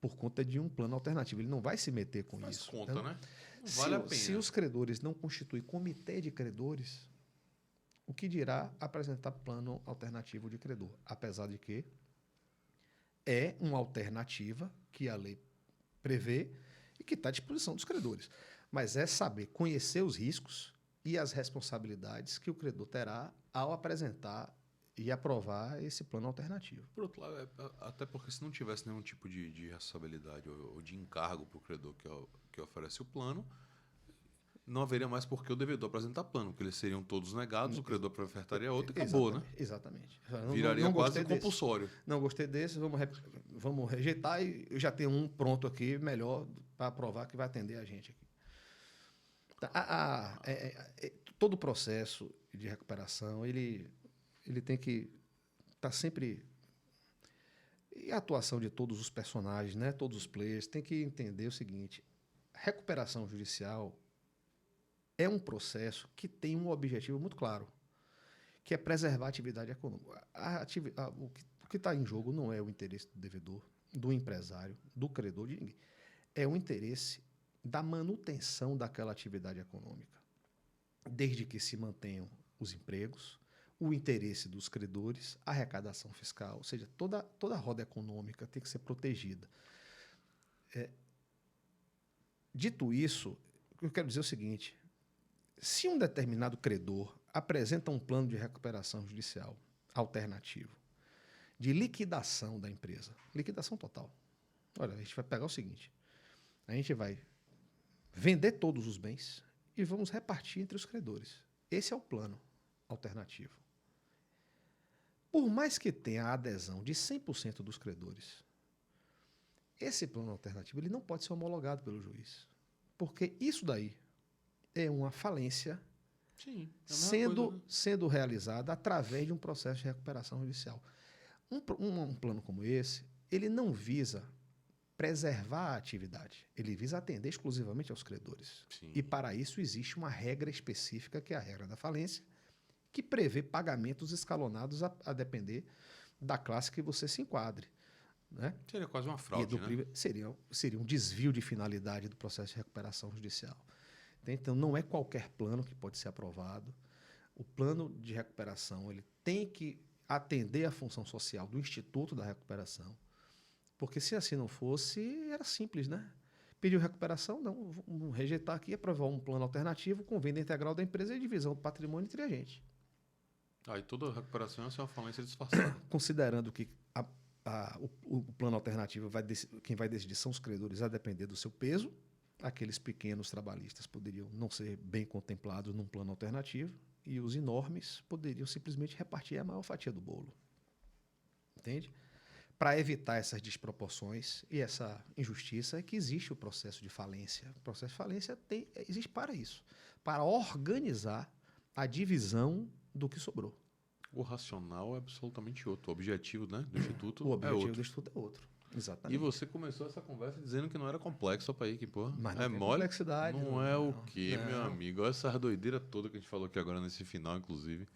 por conta de um plano alternativo. Ele não vai se meter com Faz isso. conta, Então, né? Não vale a pena. Se os credores não constituem comitê de credores, o que dirá apresentar plano alternativo de credor? Apesar de que é uma alternativa que a lei prevê e que está à disposição dos credores. Mas é saber conhecer os riscos e as responsabilidades que o credor terá ao apresentar e aprovar esse plano alternativo. Por outro lado, até porque se não tivesse nenhum tipo de responsabilidade ou de encargo para o credor que oferece o plano, não haveria mais por que o devedor apresentar plano, porque eles seriam todos negados, o credor ofertaria outro e acabou, né? Exatamente. Viraria quase compulsório. Não gostei desse, vamos rejeitar e eu já tenho um pronto aqui, melhor, para aprovar que vai atender a gente aqui. Todo o processo de recuperação, ele tem que estar sempre... E a atuação de todos os personagens, né? Todos os players, tem que entender o seguinte, recuperação judicial é um processo que tem um objetivo muito claro, que é preservar a atividade econômica. O que está em jogo não é o interesse do devedor, do empresário, do credor, de ninguém. É o interesse da manutenção daquela atividade econômica, desde que se mantenham os empregos, o interesse dos credores, a arrecadação fiscal, ou seja, toda a roda econômica tem que ser protegida. Dito isso, eu quero dizer o seguinte, se um determinado credor apresenta um plano de recuperação judicial alternativo, de liquidação da empresa, liquidação total, olha, a gente vai pegar o seguinte, a gente vai vender todos os bens e vamos repartir entre os credores. Esse é o plano alternativo. Por mais que tenha a adesão de 100% dos credores, esse plano alternativo ele não pode ser homologado pelo juiz, porque isso daí é uma falência sendo realizada através de um processo de recuperação judicial. Um plano como esse, ele não visa preservar a atividade, ele visa atender exclusivamente aos credores. Sim. E para isso existe uma regra específica, que é a regra da falência, que prevê pagamentos escalonados a depender da classe que você se enquadre. Né? Seria quase uma fraude, né? Seria um desvio de finalidade do processo de recuperação judicial. Então, não é qualquer plano que pode ser aprovado. O plano de recuperação ele tem que atender à função social do Instituto da Recuperação, porque se assim não fosse, era simples, né? Pediu recuperação? Não, vamos rejeitar aqui, aprovar um plano alternativo com venda integral da empresa e divisão do patrimônio entre a gente. Aí toda recuperação é uma falência disfarçada. Considerando que o plano alternativo, quem vai decidir são os credores, a depender do seu peso, aqueles pequenos trabalhistas poderiam não ser bem contemplados num plano alternativo e os enormes poderiam simplesmente repartir a maior fatia do bolo. Entende? Para evitar essas desproporções e essa injustiça é que existe o processo de falência. O processo de falência existe para isso, para organizar a divisão do que sobrou. O racional é absolutamente outro. O objetivo, né, do Instituto O objetivo é outro. do Instituto é outro. Exatamente. E você começou essa conversa dizendo que não era complexo, opa aí, que porra. Mas não é tem mole? complexidade. Não é o quê, não. meu amigo? Olha essa doideira toda que a gente falou aqui agora nesse final, inclusive.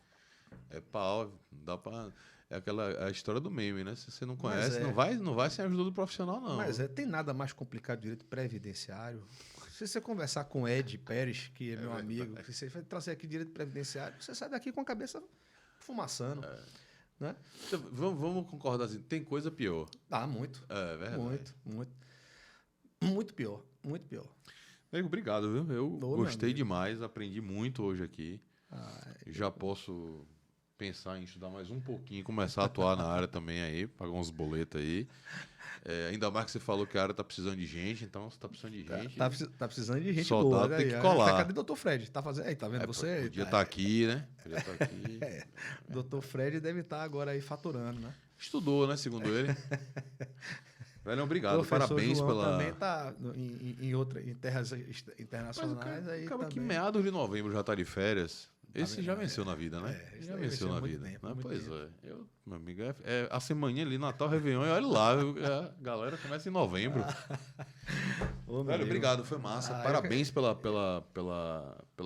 É pau, dá pra... É a história do meme, né? Se você não conhece, não vai sem ajuda do profissional, não. Mas tem nada mais complicado do direito previdenciário. Se você conversar com o Ed Pérez, que é meu amigo, se você vai trazer aqui direito previdenciário, você sai daqui com a cabeça fumaçando. Né? Então, vamos concordar assim, tem coisa pior. Muito. É verdade. Muito pior. Muito pior. Amigo, obrigado, viu? Eu gostei amigo. demais, aprendi muito hoje aqui. Já posso pensar em estudar mais um pouquinho, começar a atuar na área também aí, pagar uns boletos aí. Ainda mais que você falou que a área tá precisando de gente, então você tá precisando de gente. Tá precisando de gente Só boa. tem que Aí, colar. Cadê o Dr. Fred? Tá fazendo? Aí, tá vendo você? Podia estar aqui, né? Podia estar aqui. Dr. Fred deve estar agora aí faturando, né? Estudou, né? Segundo ele. Velho, obrigado. Professor Parabéns João pela... também tá em terras internacionais. Aí acaba que também. meados de novembro já tá de férias. Esse vendo? já venceu na vida, né? Esse Já daí venceu na há muito vida. tempo, Né? muito Pois tempo. é. Meu amigo, a semaninha ali, Natal, Réveillon, e olha lá, a galera começa em novembro. Ô, meu Velho, amigo. obrigado, foi massa. Parabéns pela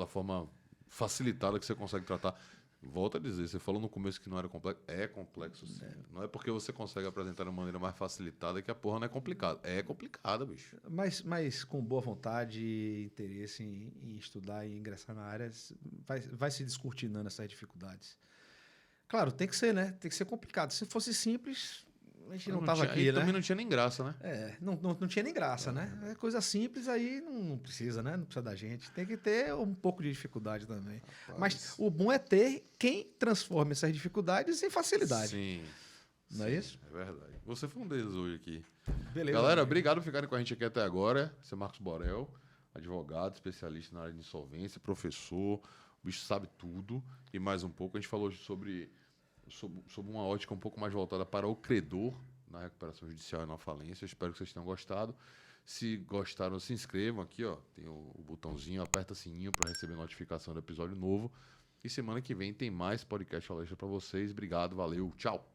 forma facilitada que você consegue tratar. Volto a dizer, você falou no começo que não era complexo. É complexo, sim. Não é porque você consegue apresentar de uma maneira mais facilitada que a porra não é complicada. É complicada, bicho. Mas com boa vontade e interesse em estudar e ingressar na área, vai se descortinando essas dificuldades. Claro, tem que ser, né? Tem que ser complicado. Se fosse simples, a gente não estava aqui, E né? também não tinha nem graça, né? Não tinha nem graça, né? É coisa simples, aí não precisa, né? Não precisa da gente. Tem que ter um pouco de dificuldade também. Mas o bom é ter quem transforma essas dificuldades em facilidade. Sim. Não é isso? É verdade. Você foi um deles hoje aqui. Beleza. Galera, obrigado por ficarem com a gente aqui até agora. Esse é Marcos Borel, advogado, especialista na área de insolvência, professor, o bicho sabe tudo e mais um pouco. A gente falou sobre uma ótica um pouco mais voltada para o credor na recuperação judicial e na falência. Eu espero que vocês tenham gostado. Se gostaram, se inscrevam aqui, ó. Tem o botãozinho, aperta o sininho para receber notificação do episódio novo. E semana que vem tem mais podcast palestra para vocês. Obrigado, valeu, tchau.